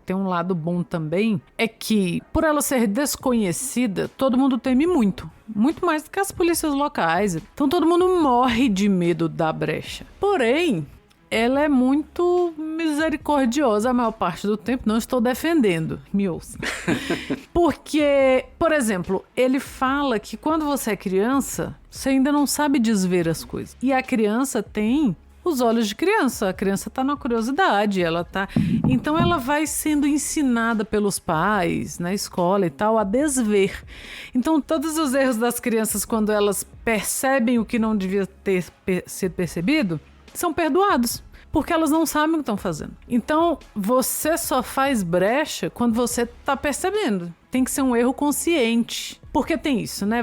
tem um lado bom também, é que por ela ser desconhecida, todo mundo teme muito. Muito mais do que as polícias locais. Então todo mundo morre de medo da brecha. Porém, ela é muito misericordiosa a maior parte do tempo. Não estou defendendo, me ouça. Porque, por exemplo, ele fala que quando você é criança, você ainda não sabe desver as coisas. E a criança tem os olhos de criança. A criança tá na curiosidade, então ela vai sendo ensinada pelos pais, na escola e tal, a desver. Então todos os erros das crianças, quando elas percebem o que não devia ter sido percebido, são perdoados, porque elas não sabem o que estão fazendo. Então você só faz brecha quando você tá percebendo. Tem que ser um erro consciente, porque tem isso, né?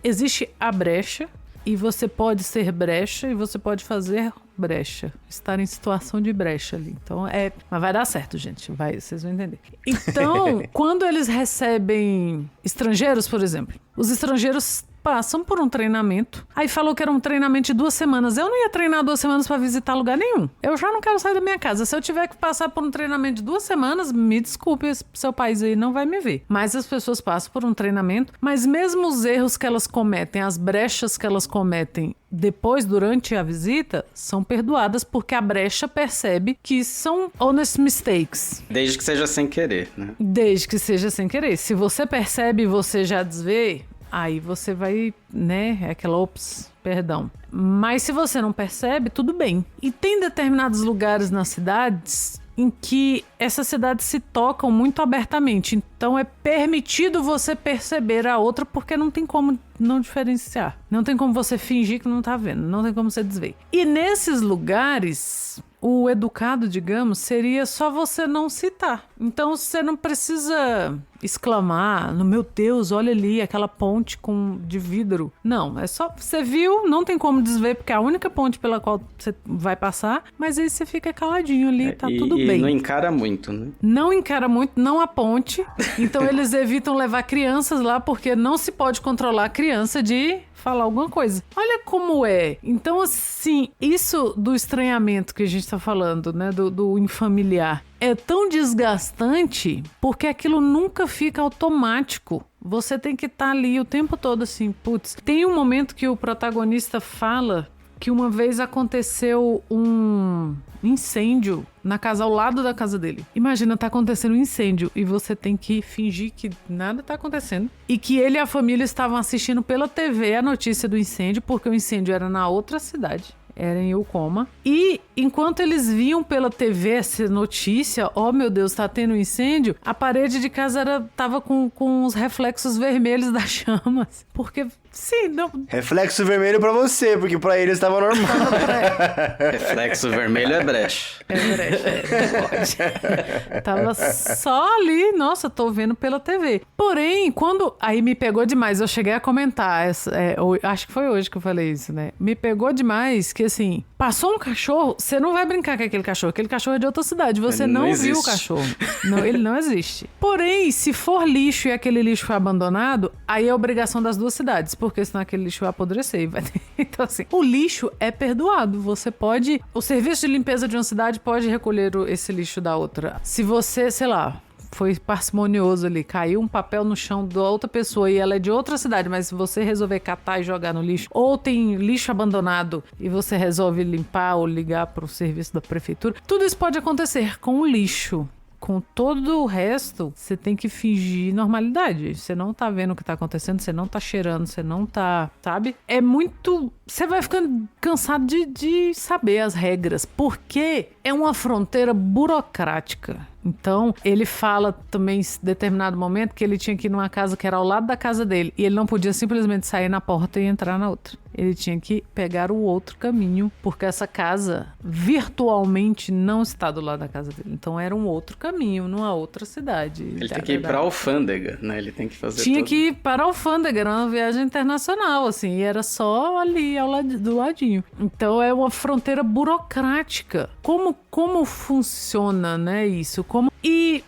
Existe a brecha, e você pode ser brecha e você pode fazer brecha. Estar em situação de brecha ali. Então mas vai dar certo, gente. Vocês vão entender. Então, quando eles recebem estrangeiros, por exemplo, os estrangeiros passam por um treinamento. Aí falou que era um treinamento de 2 semanas. Eu não ia treinar 2 semanas pra visitar lugar nenhum. Eu já não quero sair da minha casa. Se eu tiver que passar por um treinamento de 2 semanas, me desculpe, seu país aí não vai me ver. Mas as pessoas passam por um treinamento. Mas mesmo os erros que elas cometem, as brechas que elas cometem depois, durante a visita, são perdoadas porque a brecha percebe que são honest mistakes. Desde que seja sem querer, né? Desde que seja sem querer. Se você percebe e você já desvê, aí você vai, né, é aquela perdão. Mas se você não percebe, tudo bem. E tem determinados lugares nas cidades em que essas cidades se tocam muito abertamente. Então é permitido você perceber a outra porque não tem como não diferenciar. Não tem como você fingir que não tá vendo. Não tem como você desver. E nesses lugares, o educado, digamos, seria só você não citar. Então você não precisa exclamar, no meu Deus, olha ali, aquela ponte de vidro. Não, é só, você viu, não tem como desver, porque é a única ponte pela qual você vai passar, mas aí você fica caladinho ali, tá tudo bem. E não encara muito, né? Não encara muito, não a ponte. Então eles evitam levar crianças lá, porque não se pode controlar a criança de falar alguma coisa. Olha como é. Então, assim, isso do estranhamento que a gente tá falando, né, do infamiliar, é tão desgastante porque aquilo nunca fica automático. Você tem que estar ali o tempo todo assim, putz. Tem um momento que o protagonista fala que uma vez aconteceu um incêndio na casa ao lado da casa dele. Imagina, tá acontecendo um incêndio e você tem que fingir que nada tá acontecendo. E que ele e a família estavam assistindo pela TV a notícia do incêndio, porque o incêndio era na outra cidade. Era em Ucoma. E enquanto eles viam pela TV essa notícia, oh meu Deus, tá tendo um incêndio, a parede de casa tava com os reflexos vermelhos das chamas. Porque, sim, não... Reflexo vermelho pra você, porque pra eles tava normal. Reflexo vermelho é brecha. É brecha, pode. Tava só ali, nossa, tô vendo pela TV. Porém, aí me pegou demais, eu cheguei a comentar, acho que foi hoje que eu falei isso, né? Me pegou demais que, assim, passou um cachorro, você não vai brincar com aquele cachorro é de outra cidade, você não viu o cachorro. Não, ele não existe. Porém, se for lixo e aquele lixo foi abandonado, aí é obrigação das duas cidades, porque senão aquele lixo vai apodrecer e vai ter... Então, assim, o lixo é perdoado, o serviço de limpeza de uma cidade pode recolher esse lixo da outra. Se você, sei lá, foi parcimonioso ali, caiu um papel no chão da outra pessoa e ela é de outra cidade, mas se você resolver catar e jogar no lixo, ou tem lixo abandonado e você resolve limpar ou ligar para o serviço da prefeitura, tudo isso pode acontecer com o lixo. com todo o resto, você tem que fingir normalidade. Você não tá vendo o que tá acontecendo, você não tá cheirando, você não tá, sabe? É muito... Você vai ficando cansado de saber as regras, porque é uma fronteira burocrática. Então, ele fala também em determinado momento que ele tinha que ir numa casa que era ao lado da casa dele e ele não podia simplesmente sair na porta e entrar na outra. Ele tinha que pegar o outro caminho, porque essa casa virtualmente não está do lado da casa dele. Então, era um outro caminho, numa outra cidade. Ele tem que ir para a alfândega, né? Ele tem que fazer Tinha que ir para a alfândega, era uma viagem internacional, assim, e era só ali, do ladinho. Então, é uma fronteira burocrática. Como funciona, né, isso? E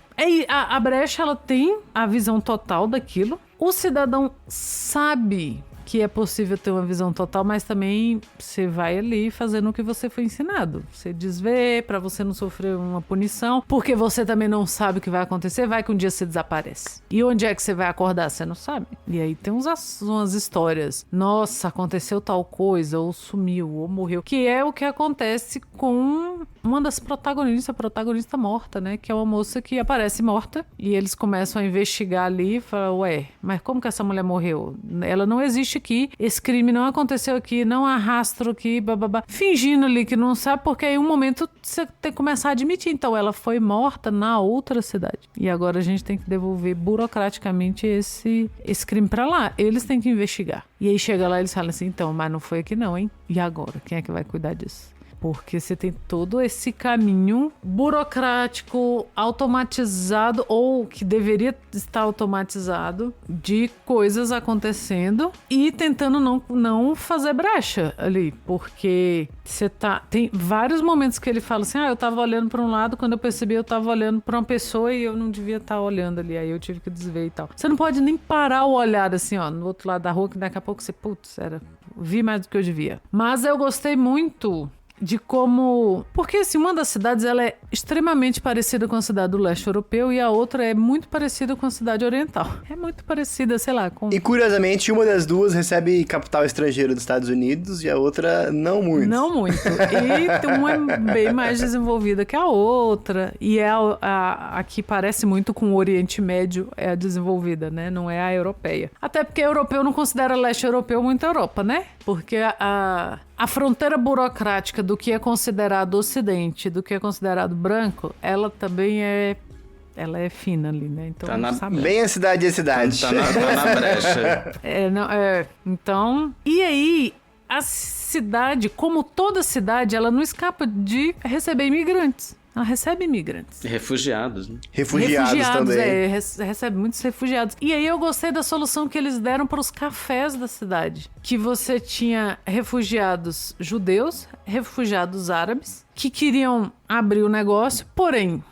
a brecha, ela tem a visão total daquilo. O cidadão sabe que é possível ter uma visão total, mas também você vai ali fazendo o que você foi ensinado. Você desvê pra você não sofrer uma punição, porque você também não sabe o que vai acontecer, vai que um dia você desaparece. E onde é que você vai acordar? Você não sabe. E aí tem umas histórias. Nossa, aconteceu tal coisa, ou sumiu, ou morreu. Que é o que acontece com uma das protagonistas, a protagonista morta, né? Que é uma moça que aparece morta, e eles começam a investigar ali e falam, ué, mas como que essa mulher morreu? Ela não existe aqui, esse crime não aconteceu aqui, não há rastro aqui, bababá. Fingindo ali que não sabe, porque aí um momento você tem que começar a admitir. Então, ela foi morta na outra cidade. E agora a gente tem que devolver burocraticamente esse crime pra lá. Eles têm que investigar. E aí chega lá e eles falam assim, então, mas não foi aqui não, hein? E agora? Quem é que vai cuidar disso? Porque você tem todo esse caminho burocrático, automatizado, ou que deveria estar automatizado, de coisas acontecendo e tentando não fazer brecha ali. Porque você tem vários momentos que ele fala assim, eu tava olhando para um lado, quando eu percebi eu tava olhando para uma pessoa e eu não devia estar olhando ali, aí eu tive que desver e tal. Você não pode nem parar o olhar assim, no outro lado da rua, que daqui a pouco você, vi mais do que eu devia. Mas eu gostei muito de como... Porque, assim, uma das cidades, ela é extremamente parecida com a cidade do leste europeu e a outra é muito parecida com a cidade oriental. É muito parecida, sei lá, com... E, curiosamente, uma das duas recebe capital estrangeiro dos Estados Unidos e a outra não muito. Não muito. E uma é bem mais desenvolvida que a outra. E a que parece muito com o Oriente Médio é a desenvolvida, né? Não é a europeia. Até porque o europeu não considera leste europeu muito Europa, né? Porque a fronteira burocrática do que é considerado ocidente, do que é considerado branco, ela também é fina ali, né? Então, bem a cidade é cidade. Tá na brecha. Então, e aí, a cidade, como toda cidade, ela não escapa de receber imigrantes. Ela recebe imigrantes. E refugiados, né? Refugiados também. Recebe muitos refugiados. E aí eu gostei da solução que eles deram para os cafés da cidade. Que você tinha refugiados judeus, refugiados árabes, que queriam abrir o negócio, porém,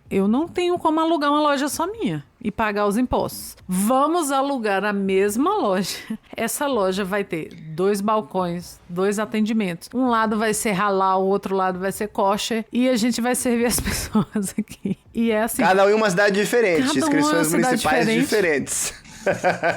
eu não tenho como alugar uma loja só minha e pagar os impostos. Vamos alugar a mesma loja. Essa loja vai ter 2 balcões, 2 atendimentos. Um lado vai ser halal, o outro lado vai ser kosher e a gente vai servir as pessoas aqui. E é assim. Cada um em uma cidade diferente, inscrições municipais diferentes.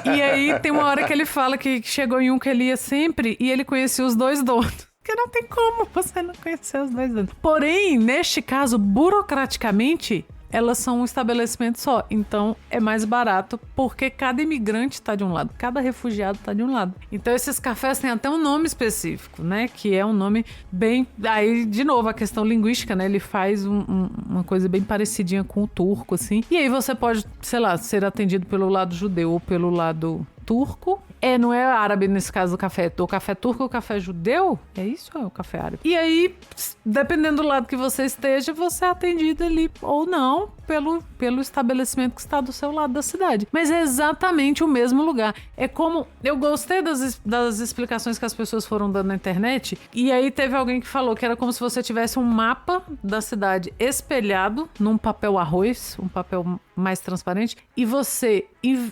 E aí tem uma hora que ele fala que chegou em um que ele ia sempre e ele conhecia os 2 donos. Porque não tem como você não conhecer os 2 donos. Porém, neste caso, burocraticamente, elas são um estabelecimento só. Então, é mais barato porque cada imigrante está de um lado, cada refugiado está de um lado. Então, esses cafés têm até um nome específico, né? Que é um nome bem... Aí, de novo, a questão linguística, né? Ele faz uma coisa bem parecidinha com o turco, assim. E aí você pode, sei lá, ser atendido pelo lado judeu ou pelo lado turco. Não é árabe nesse caso do café. O café turco ou o café judeu? É isso ou é o café árabe? E aí, dependendo do lado que você esteja, você é atendido ali ou não pelo estabelecimento que está do seu lado da cidade. Mas é exatamente o mesmo lugar. É como... Eu gostei das explicações que as pessoas foram dando na internet. E aí teve alguém que falou que era como se você tivesse um mapa da cidade espelhado num papel arroz, um papel mais transparente, e você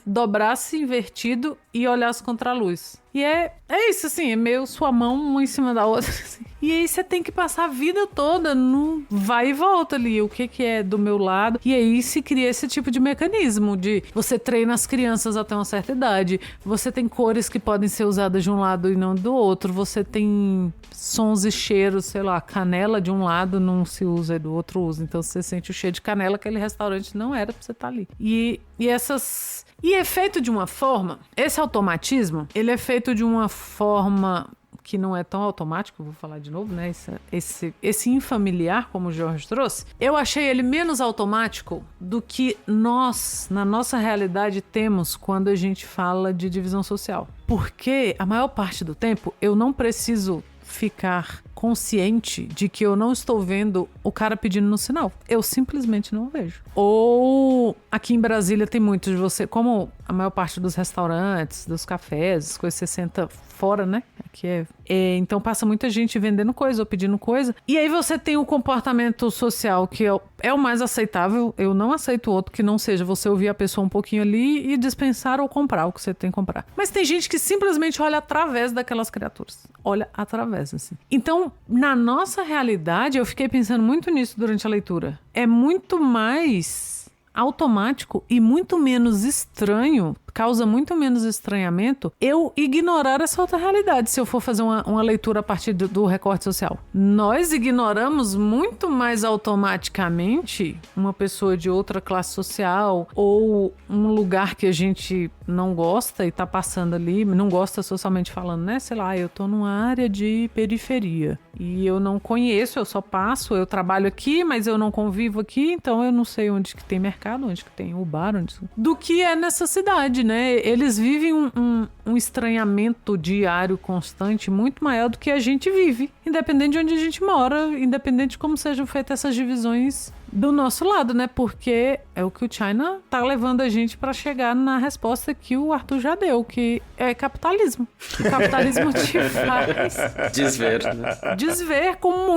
dobrasse invertido e olhasse contra a luz. E é isso, assim, é meio sua mão uma em cima da outra, assim. E aí você tem que passar a vida toda no vai e volta ali, o que é do meu lado. E aí se cria esse tipo de mecanismo de você treina as crianças até uma certa idade, você tem cores que podem ser usadas de um lado e não do outro, você tem sons e cheiros, sei lá, canela de um lado não se usa e do outro usa. Então você sente o cheiro de canela, aquele restaurante não era pra você estar ali. E é feito de uma forma, esse automatismo, ele é feito de uma forma que não é tão automático, vou falar de novo, né? Esse infamiliar, como o Jorge trouxe, eu achei ele menos automático do que nós, na nossa realidade, temos quando a gente fala de divisão social. Porque a maior parte do tempo eu não preciso ficar consciente de que eu não estou vendo o cara pedindo no sinal. Eu simplesmente não vejo. Ou aqui em Brasília tem muitos de você, como a maior parte dos restaurantes, dos cafés, as coisas você senta fora, né? Aqui então passa muita gente vendendo coisa ou pedindo coisa. E aí você tem o comportamento social que é o mais aceitável. Eu não aceito outro que não seja você ouvir a pessoa um pouquinho ali e dispensar ou comprar o que você tem que comprar. Mas tem gente que simplesmente olha através daquelas criaturas. Olha através, assim. Então, na nossa realidade, eu fiquei pensando muito nisso durante a leitura. É muito mais automático e muito menos estranho, causa muito menos estranhamento eu ignorar essa outra realidade se eu for fazer uma leitura a partir do recorte social. Nós ignoramos muito mais automaticamente uma pessoa de outra classe social ou um lugar que a gente não gosta e tá passando ali, não gosta socialmente falando, né? Sei lá, eu tô numa área de periferia e eu não conheço, eu só passo, eu trabalho aqui, mas eu não convivo aqui, então eu não sei onde que tem mercado, onde que tem o bar, do que é nessa cidade, né? Eles vivem um estranhamento diário constante muito maior do que a gente vive, independente de onde a gente mora, independente de como sejam feitas essas divisões do nosso lado, né? Porque é o que o China tá levando a gente para chegar na resposta que o Arthur já deu, que é capitalismo. O capitalismo te faz desver, né? Desver com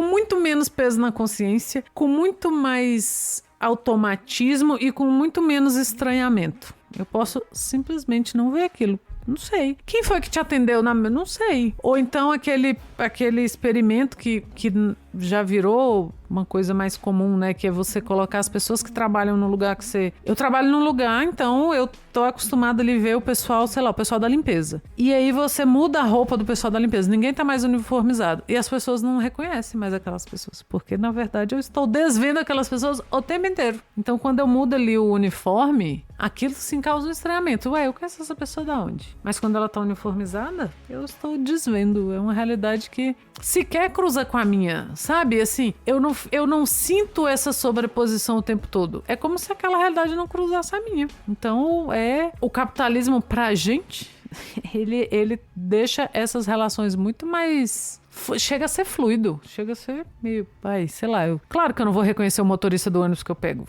muito menos peso na consciência, com muito mais automatismo e com muito menos estranhamento. Eu posso simplesmente não ver aquilo. Não sei. Quem foi que te atendeu? Não sei. Ou então aquele experimento que já virou uma coisa mais comum, né? Que é você colocar as pessoas que trabalham no lugar que você... Eu trabalho num lugar, então eu tô acostumada a ver o pessoal, sei lá, o pessoal da limpeza. E aí você muda a roupa do pessoal da limpeza. Ninguém tá mais uniformizado. E as pessoas não reconhecem mais aquelas pessoas. Porque, na verdade, eu estou desvendo aquelas pessoas o tempo inteiro. Então, quando eu mudo ali o uniforme, aquilo sim causa um estranhamento. Ué, eu conheço essa pessoa da onde? Mas quando ela tá uniformizada, eu estou desvendo. É uma realidade que sequer cruza com a minha, sabe? Assim, eu não sinto essa sobreposição o tempo todo. É como se aquela realidade não cruzasse a minha. Então, o capitalismo pra gente, ele deixa essas relações muito mais... Chega a ser fluido. Chega a ser meio... sei lá, claro que eu não vou reconhecer o motorista do ônibus que eu pego.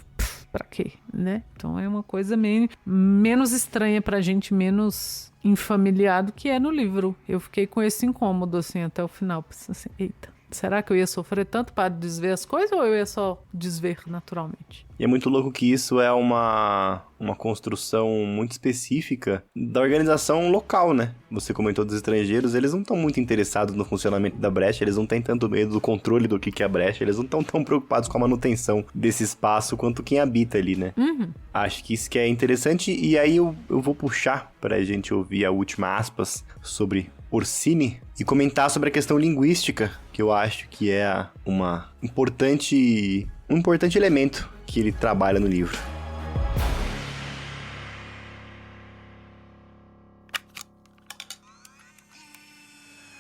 Pra quê, né? Então é uma coisa menos estranha pra gente, menos infamiliado que é no livro. Eu fiquei com esse incômodo, assim, até o final. Pensei assim, eita, será que eu ia sofrer tanto para desver as coisas ou eu ia só desver naturalmente? E é muito louco que isso é uma construção muito específica da organização local, né? Você comentou dos estrangeiros, eles não estão muito interessados no funcionamento da brecha, eles não têm tanto medo do controle do que é a brecha, eles não estão tão preocupados com a manutenção desse espaço quanto quem habita ali, né? Uhum. Acho que isso que é interessante, e aí eu vou puxar pra gente ouvir a última aspas sobre Orsini e comentar sobre a questão linguística, que eu acho que é um importante elemento que ele trabalha no livro.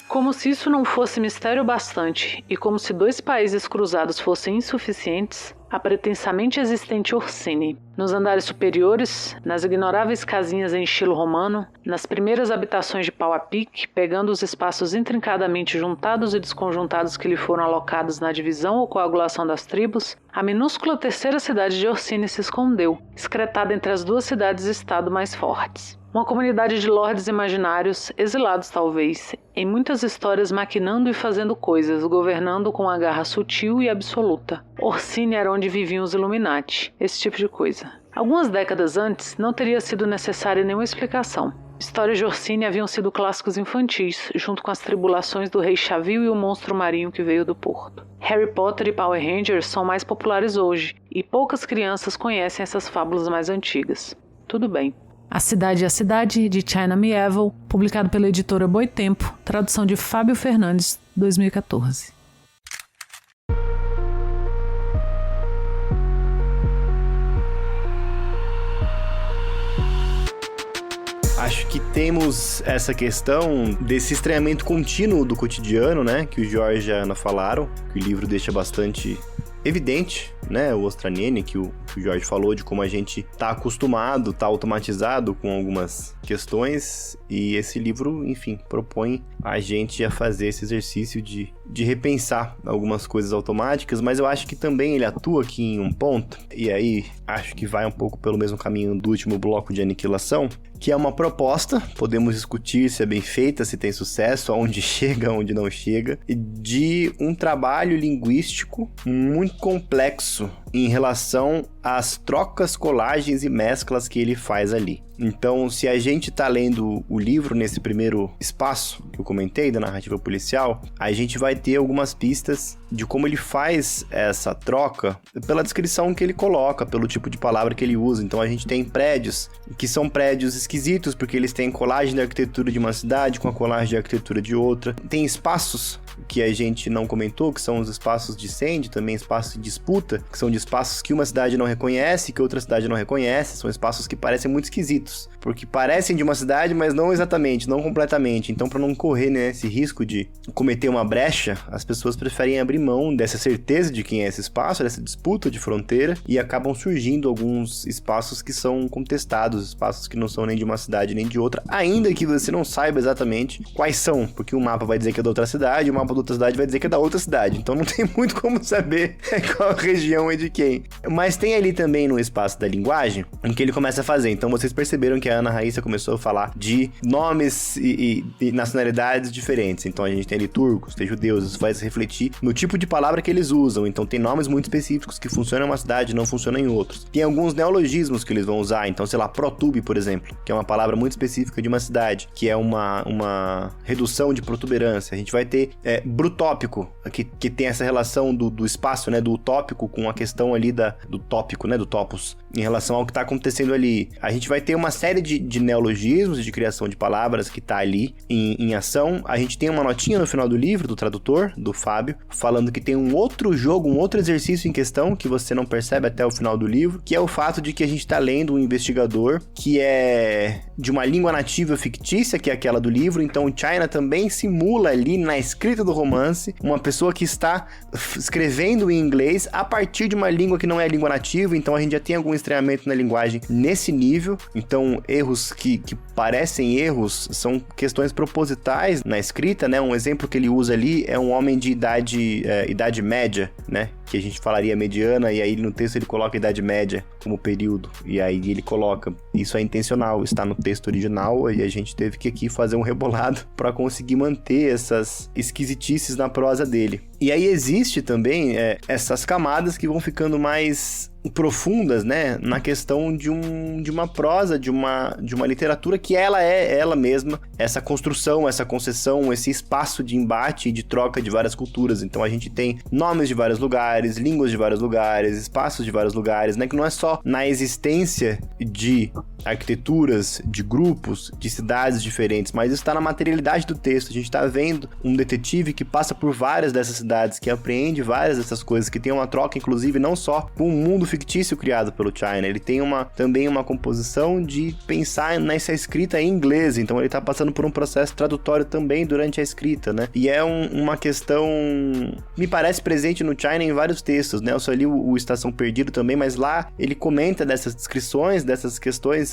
Como se isso não fosse mistério bastante, e como se 2 países cruzados fossem insuficientes, a pretensamente existente Orsini, nos andares superiores, nas ignoráveis casinhas em estilo romano, nas primeiras habitações de pau a pique, pegando os espaços intrincadamente juntados e desconjuntados que lhe foram alocados na divisão ou coagulação das tribos, a minúscula terceira cidade de Orsini se escondeu, excretada entre as 2 cidades-estado mais fortes. Uma comunidade de lordes imaginários, exilados talvez, em muitas histórias maquinando e fazendo coisas, governando com uma garra sutil e absoluta. Orsini era onde viviam os Illuminati, esse tipo de coisa. Algumas décadas antes, não teria sido necessária nenhuma explicação. Histórias de Orsini haviam sido clássicos infantis, junto com as tribulações do rei Chavil e o monstro marinho que veio do porto. Harry Potter e Power Rangers são mais populares hoje, e poucas crianças conhecem essas fábulas mais antigas. Tudo bem. A Cidade e a Cidade, de China Miéville, publicado pela editora Boitempo, tradução de Fábio Fernandes, 2014. Acho que temos essa questão desse estranhamento contínuo do cotidiano, né? Que o Jorge e a Ana falaram, que o livro deixa bastante evidente, né? O Ostraniene, que o Jorge falou, de como a gente tá acostumado, tá automatizado com algumas questões, e esse livro, enfim, propõe a gente a fazer esse exercício de repensar algumas coisas automáticas, mas eu acho que também ele atua aqui em um ponto, e aí acho que vai um pouco pelo mesmo caminho do último bloco de aniquilação, que é uma proposta, podemos discutir se é bem feita, se tem sucesso, aonde chega, aonde não chega, de um trabalho linguístico muito complexo em relação às trocas, colagens e mesclas que ele faz ali. Então, se a gente tá lendo o livro nesse primeiro espaço que eu comentei, da narrativa policial, a gente vai ter algumas pistas de como ele faz essa troca pela descrição que ele coloca, pelo tipo de palavra que ele usa. Então, a gente tem prédios que são prédios esquisitos, porque eles têm colagem da arquitetura de uma cidade com a colagem de arquitetura de outra. Tem espaços que a gente não comentou, que são os espaços de incêndio, também espaços de disputa, que são de espaços que uma cidade não reconhece, que outra cidade não reconhece. São espaços que parecem muito esquisitos, porque parecem de uma cidade, mas não exatamente, não completamente. Então, para não correr, né, esse risco de cometer uma brecha, as pessoas preferem abrir mão dessa certeza de quem é esse espaço, dessa disputa de fronteira, e acabam surgindo alguns espaços que são contestados, espaços que não são nem de uma cidade nem de outra, ainda que você não saiba exatamente quais são, porque o mapa vai dizer que é da outra cidade, o mapa da outra cidade vai dizer que é da outra cidade, então não tem muito como saber qual região é de quem. Mas tem ali também no espaço da linguagem, em que ele começa a fazer. Então vocês perceberam que a Ana Raíssa começou a falar de nomes e nacionalidades diferentes. Então a gente tem ali turcos, tem judeus, isso faz refletir no tipo de palavra que eles usam. Então tem nomes muito específicos que funcionam em uma cidade e não funcionam em outros. Tem alguns neologismos que eles vão usar. Então, sei lá, protube, por exemplo, que é uma palavra muito específica de uma cidade, que é uma redução de protuberância. A gente vai ter brutópico, que tem essa relação do espaço, né, do utópico com a questão ali do tópico, né, do topos, em relação ao que está acontecendo ali. A gente vai ter uma série de neologismos e de criação de palavras que está ali em ação. A gente tem uma notinha no final do livro, do tradutor, do Fábio, falando que tem um outro jogo, um outro exercício em questão, que você não percebe até o final do livro, que é o fato de que a gente está lendo um investigador que é de uma língua nativa fictícia, que é aquela do livro. Então o China também simula ali na escrita do romance uma pessoa que está escrevendo em inglês a partir de uma língua que não é a língua nativa. Então a gente já tem algum estranhamento na linguagem nesse nível. Então erros que parecem erros são questões propositais na escrita, né? Um exemplo que ele usa ali é um homem de idade média, né? Que a gente falaria mediana, e aí no texto ele coloca idade média como período, e aí ele coloca, isso é intencional, está no texto original, e a gente teve que aqui fazer um rebolado para conseguir manter essas esquisitices na prosa dele. E aí existe também essas camadas que vão ficando mais profundas, né, na questão de uma prosa, de uma literatura que ela é ela mesma, essa construção, essa concessão, esse espaço de embate e de troca de várias culturas. Então a gente tem nomes de vários lugares, línguas de vários lugares, espaços de vários lugares, né, que não é só na existência de arquiteturas, de grupos, de cidades diferentes, mas isso está na materialidade do texto. A gente está vendo um detetive que passa por várias dessas cidades, que apreende várias dessas coisas, que tem uma troca, inclusive, não só com o mundo fictício criado pelo China, ele tem também uma composição de pensar nessa escrita em inglês. Então ele está passando por um processo tradutório também durante a escrita, né? E é uma questão, me parece, presente no China em vários textos, né? Eu só li o Estação Perdido também, mas lá ele comenta dessas descrições, dessas questões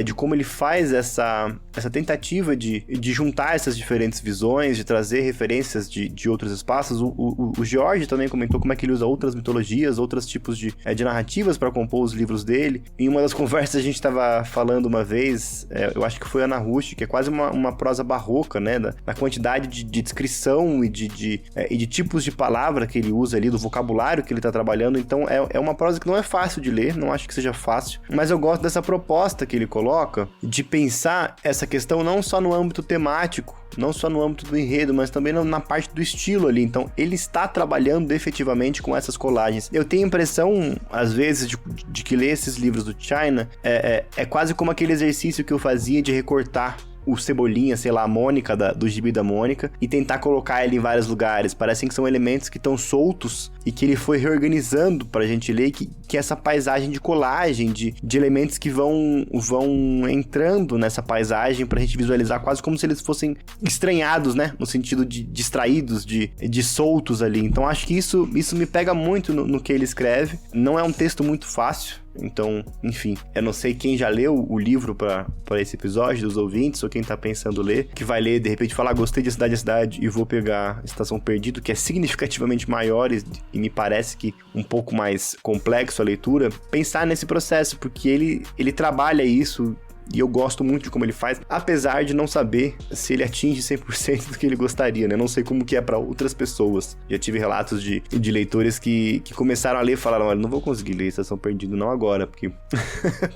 de como ele faz essa tentativa de juntar essas diferentes visões, de trazer referências de outros espaços. O George também comentou como é que ele usa outras mitologias, outros tipos de narrativas para compor os livros dele. Em uma das conversas a gente estava falando uma vez, eu acho que foi Ana Rush, que é quase uma prosa barroca, né, da quantidade de descrição e de tipos de palavra que ele usa ali, do vocabulário vocabulário que ele tá trabalhando, então é uma prosa que não é fácil de ler, não acho que seja fácil, mas eu gosto dessa proposta que ele coloca de pensar essa questão não só no âmbito temático, não só no âmbito do enredo, mas também na parte do estilo ali. Então, ele está trabalhando efetivamente com essas colagens. Eu tenho a impressão, às vezes, de que ler esses livros do China é quase como aquele exercício que eu fazia de recortar o Cebolinha, sei lá, a Mônica do gibi da Mônica, e tentar colocar ele em vários lugares. Parecem que são elementos que estão soltos e que ele foi reorganizando pra gente ler, que essa paisagem de colagem, de elementos que vão entrando nessa paisagem pra gente visualizar quase como se eles fossem estranhados, né? No sentido de distraídos, de soltos ali. Então acho que isso me pega muito no que ele escreve. Não é um texto muito fácil. Então, enfim, eu não sei quem já leu o livro para esse episódio, dos ouvintes, ou quem tá pensando ler, que vai ler, de repente, falar, gostei de Cidade a Cidade e vou pegar Estação Perdida, que é significativamente maior e me parece que um pouco mais complexo a leitura, pensar nesse processo, porque ele trabalha isso. E eu gosto muito de como ele faz, apesar de não saber se ele atinge 100% do que ele gostaria, né? Não sei como que é para outras pessoas. Já tive relatos de leitores que começaram a ler e falaram, olha, não vou conseguir ler Estação Perdida não agora, porque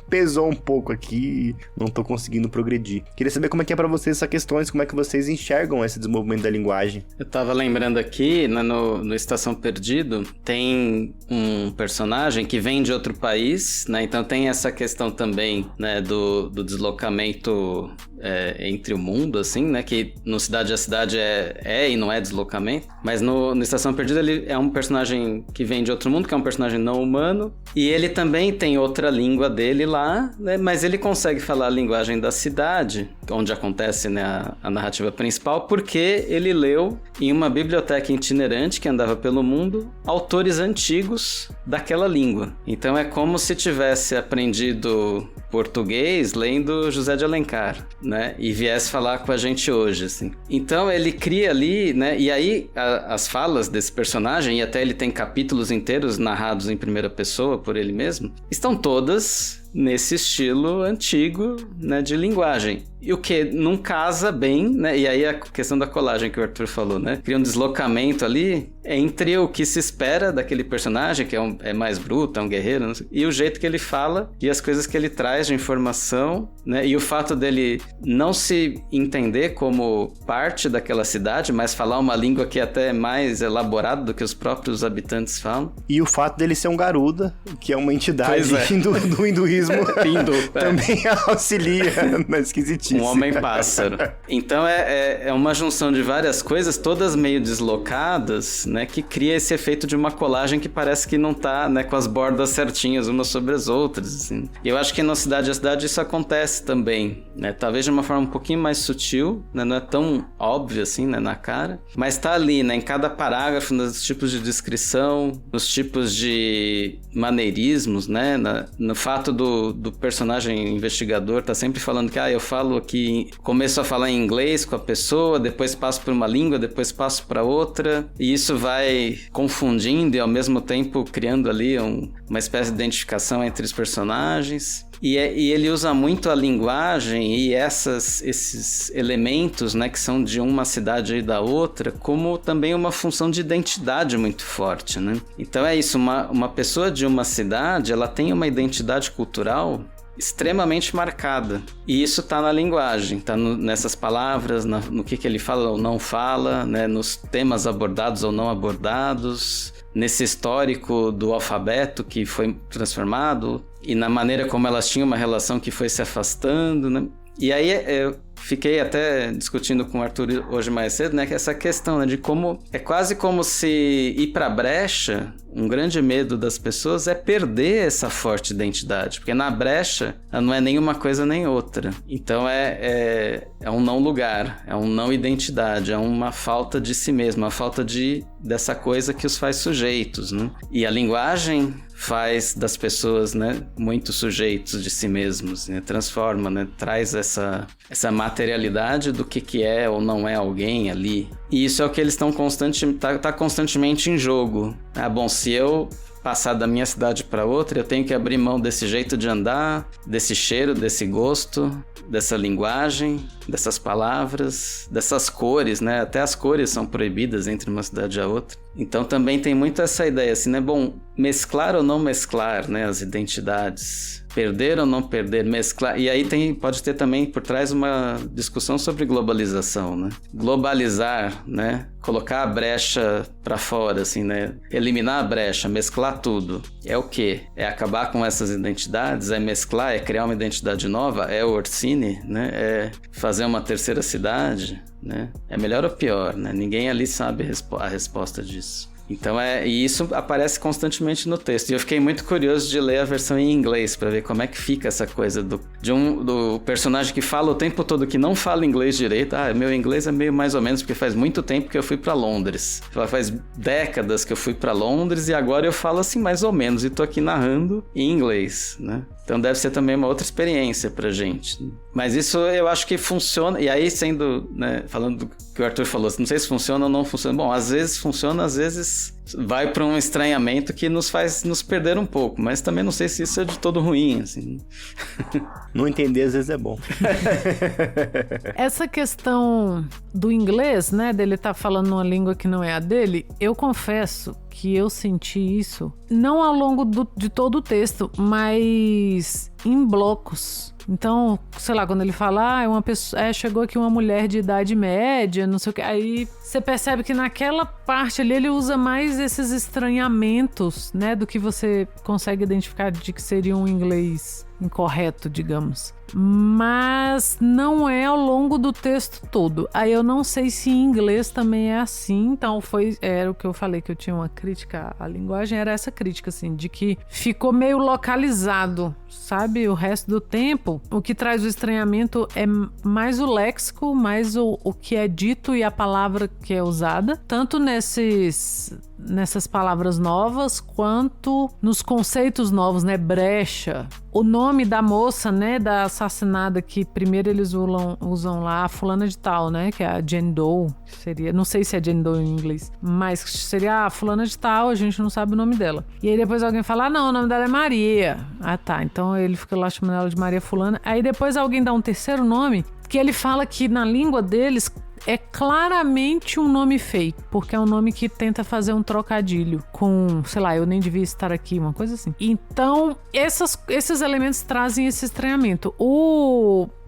pesou um pouco aqui e não tô conseguindo progredir. Queria saber como é que é para vocês essas questões, como é que vocês enxergam esse desenvolvimento da linguagem. Eu tava lembrando aqui, né, no Estação Perdido, tem um personagem que vem de outro país, né? Então tem essa questão também, né, do deslocamento entre o mundo, assim, né? Que no Cidade a Cidade é e não é deslocamento. Mas no Estação Perdida ele é um personagem que vem de outro mundo, que é um personagem não humano. E ele também tem outra língua dele lá, né? Mas ele consegue falar a linguagem da cidade, onde acontece, né, a narrativa principal, porque ele leu em uma biblioteca itinerante que andava pelo mundo autores antigos daquela língua. Então é como se tivesse aprendido português lendo José de Alencar, né? E viesse falar com a gente hoje, assim. Então ele cria ali, né? E aí as falas desse personagem, e até ele tem capítulos inteiros narrados em primeira pessoa por ele mesmo, estão todas nesse estilo antigo, né, de linguagem. E o que não casa bem, né? E aí a questão da colagem que o Arthur falou, né? Cria um deslocamento ali entre o que se espera daquele personagem, que é mais bruto, é um guerreiro, e o jeito que ele fala e as coisas que ele traz de informação, né? E o fato dele não se entender como parte daquela cidade, mas falar uma língua que é até mais elaborada do que os próprios habitantes falam. E o fato dele ser um garuda, que é uma entidade do hinduísmo, também auxilia na esquisitice. Um homem-pássaro. Então é uma junção de várias coisas, todas meio deslocadas, né, que cria esse efeito de uma colagem que parece que não tá, né, com as bordas certinhas umas sobre as outras, assim. E eu acho que no Cidade a Cidade isso acontece também, né, talvez de uma forma um pouquinho mais sutil, né, não é tão óbvio assim, né, na cara, mas tá ali, né, em cada parágrafo, nos tipos de descrição, nos tipos de maneirismos, né, no fato do personagem investigador tá sempre falando que, eu falo aqui, começo a falar em inglês com a pessoa, depois passo por uma língua, depois passo para outra, e isso vai confundindo e ao mesmo tempo criando ali uma espécie de identificação entre os personagens. E ele usa muito a linguagem e esses elementos, né, que são de uma cidade e da outra, como também uma função de identidade muito forte, né? Então é isso, uma pessoa de uma cidade, ela tem uma identidade cultural extremamente marcada. E isso tá na linguagem, tá nessas palavras, no que ele fala ou não fala, né, nos temas abordados ou não abordados, nesse histórico do alfabeto que foi transformado e na maneira como elas tinham uma relação que foi se afastando, né? E aí eu fiquei até discutindo com o Arthur hoje mais cedo, né, que essa questão, né, de como é quase como se ir pra brecha, um grande medo das pessoas é perder essa forte identidade, porque na brecha ela não é nenhuma coisa nem outra. Então é um não lugar, é um não identidade, é uma falta de si mesmo, uma falta dessa coisa que os faz sujeitos, né? E a linguagem faz das pessoas, né, muito sujeitos de si mesmos, né? Transforma, né? Traz essa materialidade do que é ou não é alguém ali. E isso é o que eles estão tá constantemente em jogo. Bom, se eu passar da minha cidade para outra, eu tenho que abrir mão desse jeito de andar, desse cheiro, desse gosto, dessa linguagem, dessas palavras, dessas cores, né? Até as cores são proibidas entre uma cidade e a outra. Então também tem muito essa ideia, assim, né? Bom, mesclar ou não mesclar, né, as identidades. Perder ou não perder, mesclar. E aí pode ter também por trás uma discussão sobre globalização, né? Globalizar, né? Colocar a brecha para fora, assim, né? Eliminar a brecha, mesclar tudo. É o quê? É acabar com essas identidades? É mesclar? É criar uma identidade nova? É o Orsini, né? É fazer uma terceira cidade, né? É melhor ou pior, né? Ninguém ali sabe a resposta disso. Então e isso aparece constantemente no texto. E eu fiquei muito curioso de ler a versão em inglês para ver como é que fica essa coisa do personagem que fala o tempo todo que não fala inglês direito. Meu inglês é meio mais ou menos porque faz muito tempo que eu fui para Londres. Faz décadas que eu fui para Londres e agora eu falo assim mais ou menos e tô aqui narrando em inglês, né? Então deve ser também uma outra experiência pra gente. Mas isso eu acho que funciona. E aí sendo, né, falando do que o Arthur falou, não sei se funciona ou não funciona. Bom, às vezes funciona, às vezes vai para um estranhamento que nos faz nos perder um pouco. Mas também não sei se isso é de todo ruim, assim. Não entender às vezes é bom. Essa questão do inglês, né, dele estar falando uma língua que não é a dele, eu confesso que eu senti isso, não ao longo de todo o texto, mas em blocos. Então, sei lá, quando ele fala, uma pessoa, chegou aqui uma mulher de idade média, não sei o que, aí você percebe que naquela parte ali ele usa mais esses estranhamentos, né, do que você consegue identificar de que seria um inglês incorreto, digamos. Mas não é ao longo do texto todo. Aí eu não sei se em inglês também é assim. Então era o que eu falei, que eu tinha uma crítica à linguagem, era essa crítica, assim, de que ficou meio localizado, sabe? O resto do tempo, o que traz o estranhamento é mais o léxico, mais o que é dito e a palavra que é usada, tanto nessas palavras novas, quanto nos conceitos novos, né? Brecha. O nome da moça, né? Da assassinada, que primeiro eles usam lá a fulana de tal, né? Que é a Jane Doe. Seria, não sei se é Jane Doe em inglês, mas seria a fulana de tal, a gente não sabe o nome dela. E aí depois alguém fala, não, o nome dela é Maria. Ah, tá. Então ele fica lá chamando ela de Maria Fulana. Aí depois alguém dá um terceiro nome, que ele fala que na língua deles é claramente um nome fake, porque é um nome que tenta fazer um trocadilho com, sei lá, eu nem devia estar aqui, uma coisa assim. Então, esses elementos trazem esse estranhamento.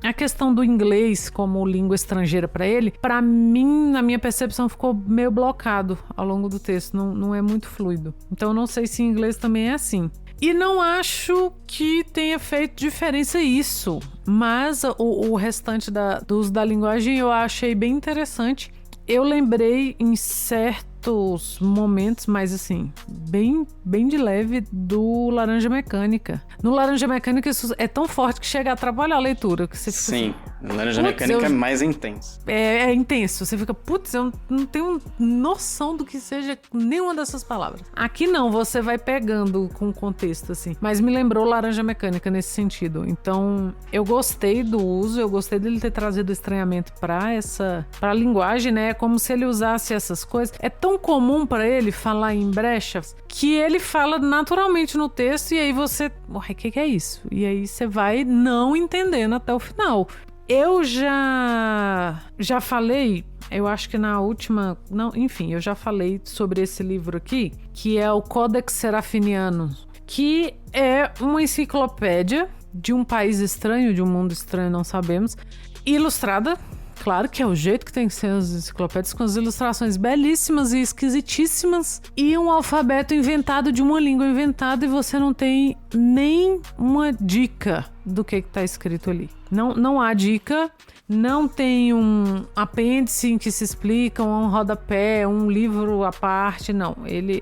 A questão do inglês como língua estrangeira para ele, para mim, na minha percepção, ficou meio blocado ao longo do texto, não é muito fluido. Então, eu não sei se em inglês também é assim. E não acho que tenha feito diferença isso, mas o restante do uso da linguagem eu achei bem interessante. Eu lembrei em certos momentos, mas assim, bem de leve, do Laranja Mecânica. No Laranja Mecânica isso é tão forte que chega a atrapalhar a leitura. Que você fica Sim, assim, Laranja Mecânica é mais intenso. É intenso. Você fica, putz, eu não tenho noção do que seja nenhuma dessas palavras. Aqui não, você vai pegando com o contexto, assim. Mas me lembrou Laranja Mecânica nesse sentido. Então, eu gostei do uso, eu gostei dele ter trazido estranhamento pra linguagem, né? É como se ele usasse essas coisas. É tão comum pra ele falar em brechas que ele fala naturalmente no texto e aí você... o que é isso? E aí você vai não entendendo até o final. Eu já falei, eu acho que na última... Não, enfim, eu já falei sobre esse livro aqui, que é o Codex Serafiniano, que é uma enciclopédia de um país estranho, de um mundo estranho, não sabemos, ilustrada. Claro que é o jeito que tem que ser as enciclopédias, com as ilustrações belíssimas e esquisitíssimas, e um alfabeto inventado de uma língua inventada, e você não tem nem uma dica do que está escrito ali. Não há dica, não tem um apêndice em que se explica, um rodapé, um livro à parte, não.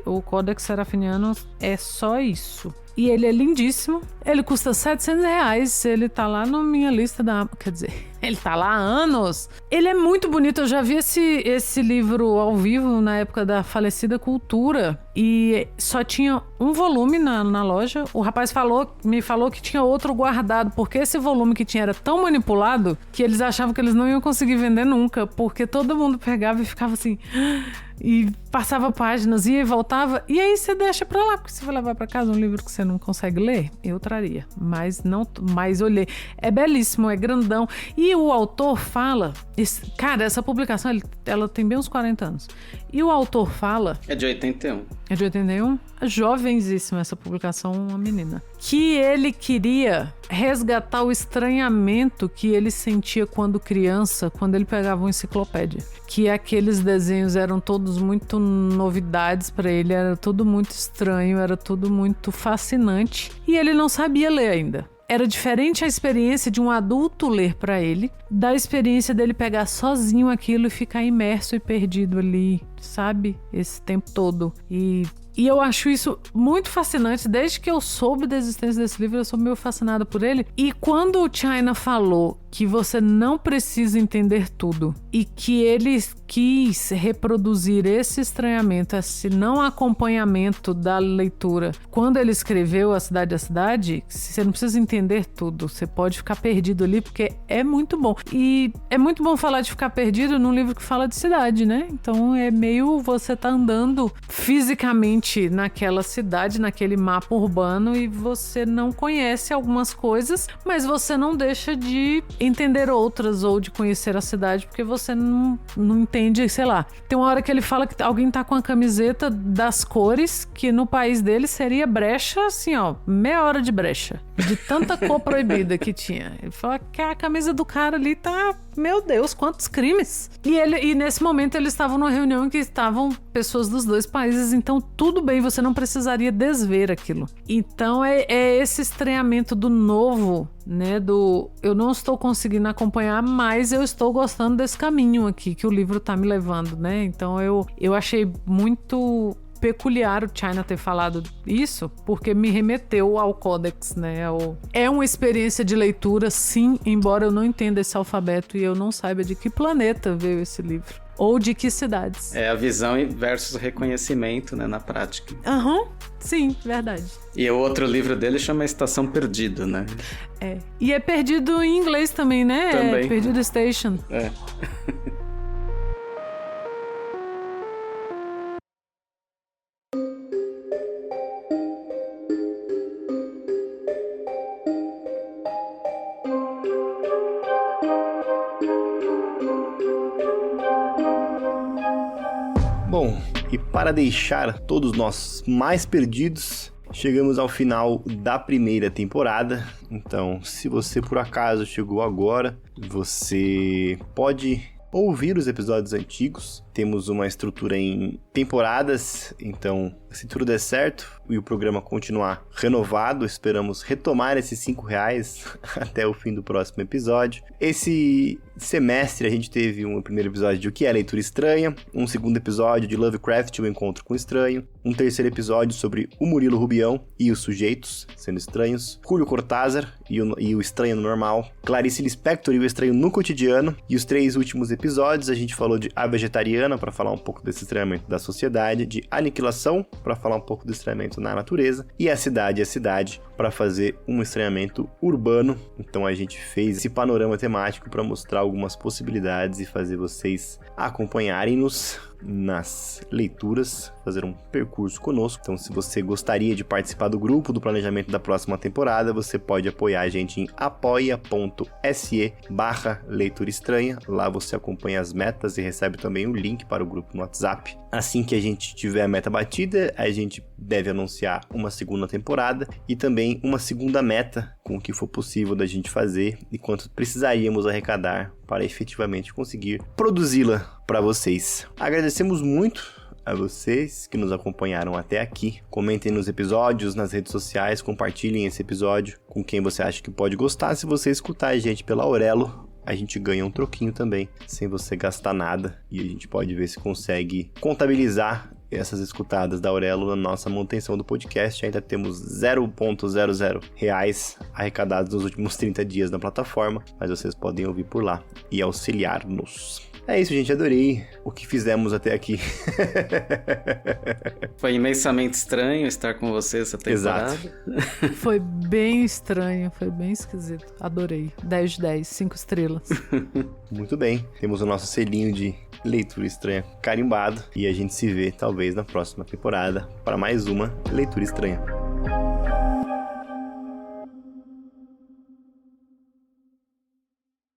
O Codex Serafiniano é só isso. E ele é lindíssimo. Ele custa R$700. Ele tá lá na minha lista da... Quer dizer, ele tá lá há anos. Ele é muito bonito. Eu já vi esse livro ao vivo na época da falecida Cultura. E só tinha um volume na loja. O rapaz me falou que tinha outro guardado, porque esse volume que tinha era tão manipulado que eles achavam que eles não iam conseguir vender nunca, porque todo mundo pegava e ficava assim... e passava páginas, ia e voltava, e aí você deixa pra lá, porque você vai levar pra casa um livro que você não consegue ler, eu traria, mas olhei. É belíssimo, é grandão, e o autor fala, cara, essa publicação, ela tem bem uns 40 anos, e o autor fala... É de 81. É de 81? Jovenzíssima essa publicação, uma menina. Que ele queria resgatar o estranhamento que ele sentia quando criança, quando ele pegava uma enciclopédia. Que aqueles desenhos eram todos muito novidades para ele, era tudo muito estranho, era tudo muito fascinante. E ele não sabia ler ainda. Era diferente a experiência de um adulto ler para ele, da experiência dele pegar sozinho aquilo e ficar imerso e perdido ali, sabe? Esse tempo todo. E eu acho isso muito fascinante. Desde que eu soube da existência desse livro, eu sou meio fascinada por ele. E quando o China falou que você não precisa entender tudo e que ele quis reproduzir esse estranhamento, esse não acompanhamento da leitura, quando ele escreveu A Cidade é a Cidade, você não precisa entender tudo, você pode ficar perdido ali, porque é muito bom. E é muito bom falar de ficar perdido num livro que fala de cidade, né? Então é meio você tá andando fisicamente naquela cidade, naquele mapa urbano, e você não conhece algumas coisas, mas você não deixa de entender outras ou de conhecer a cidade, porque você não entende, sei lá. Tem uma hora que ele fala que alguém tá com a camiseta das cores, que no país dele seria brecha, assim, ó, meia hora de brecha, de tanta cor proibida que tinha. Ele fala que a camisa do cara ali tá, meu Deus, quantos crimes. E nesse momento eles estavam numa reunião em que estavam pessoas dos dois países, então tudo bem, você não precisaria desver aquilo. Então é esse estranhamento do novo, né, eu não estou conseguindo acompanhar, mas eu estou gostando desse caminho aqui que o livro tá me levando, né? Então eu achei muito peculiar o China ter falado isso, porque me remeteu ao Codex, né? É uma experiência de leitura, sim, embora eu não entenda esse alfabeto e eu não saiba de que planeta veio esse livro. Ou de que cidades. É a visão versus reconhecimento, né, na prática. Sim, verdade. E o outro livro dele chama Estação Perdida, né? É. E é perdido em inglês também, né? Também. É Perdido Station. É. Bom, e para deixar todos nós mais perdidos, chegamos ao final da primeira temporada. Então, se você por acaso chegou agora, você pode ouvir os episódios antigos. Temos uma estrutura em temporadas, então se tudo der certo e o programa continuar renovado, esperamos retomar esses R$5 até o fim do próximo episódio. Esse semestre a gente teve um primeiro episódio de O que é Leitura Estranha, um segundo episódio de Lovecraft, O Encontro com o Estranho, um terceiro episódio sobre o Murilo Rubião e os sujeitos sendo estranhos, Julio Cortázar e o Estranho no Normal, Clarice Lispector e o Estranho no Cotidiano, e os 3 últimos episódios a gente falou de A Vegetariana, para falar um pouco desse estranhamento da sociedade, de Aniquilação, para falar um pouco do estranhamento na natureza, e A Cidade, para fazer um estranhamento urbano. Então a gente fez esse panorama temático para mostrar algumas possibilidades e fazer vocês acompanharem-nos nas leituras, fazer um percurso conosco. Então, se você gostaria de participar do grupo do planejamento da próxima temporada, você pode apoiar a gente em apoia.se/leitura estranha. Lá você acompanha as metas e recebe também o link para o grupo no WhatsApp. Assim que a gente tiver a meta batida, a gente deve anunciar uma segunda temporada e também uma segunda meta com o que for possível da gente fazer e quanto precisaríamos arrecadar para efetivamente conseguir produzi-la para vocês. Agradecemos muito a vocês que nos acompanharam até aqui. Comentem nos episódios, nas redes sociais, compartilhem esse episódio com quem você acha que pode gostar. Se você escutar a gente pela Aurelo, a gente ganha um troquinho também, sem você gastar nada. E a gente pode ver se consegue contabilizar essas escutadas da Aurelo na nossa manutenção do podcast. Ainda temos R$0,00 arrecadados nos últimos 30 dias na plataforma, mas vocês podem ouvir por lá e auxiliar-nos. É isso, gente. Adorei o que fizemos até aqui. Foi imensamente estranho estar com você essa temporada. Exato. Foi bem estranho, foi bem esquisito. Adorei. 10 de 10, 5 estrelas. Muito bem. Temos o nosso selinho de Leitura Estranha carimbado. E a gente se vê, talvez, na próxima temporada para mais uma Leitura Estranha.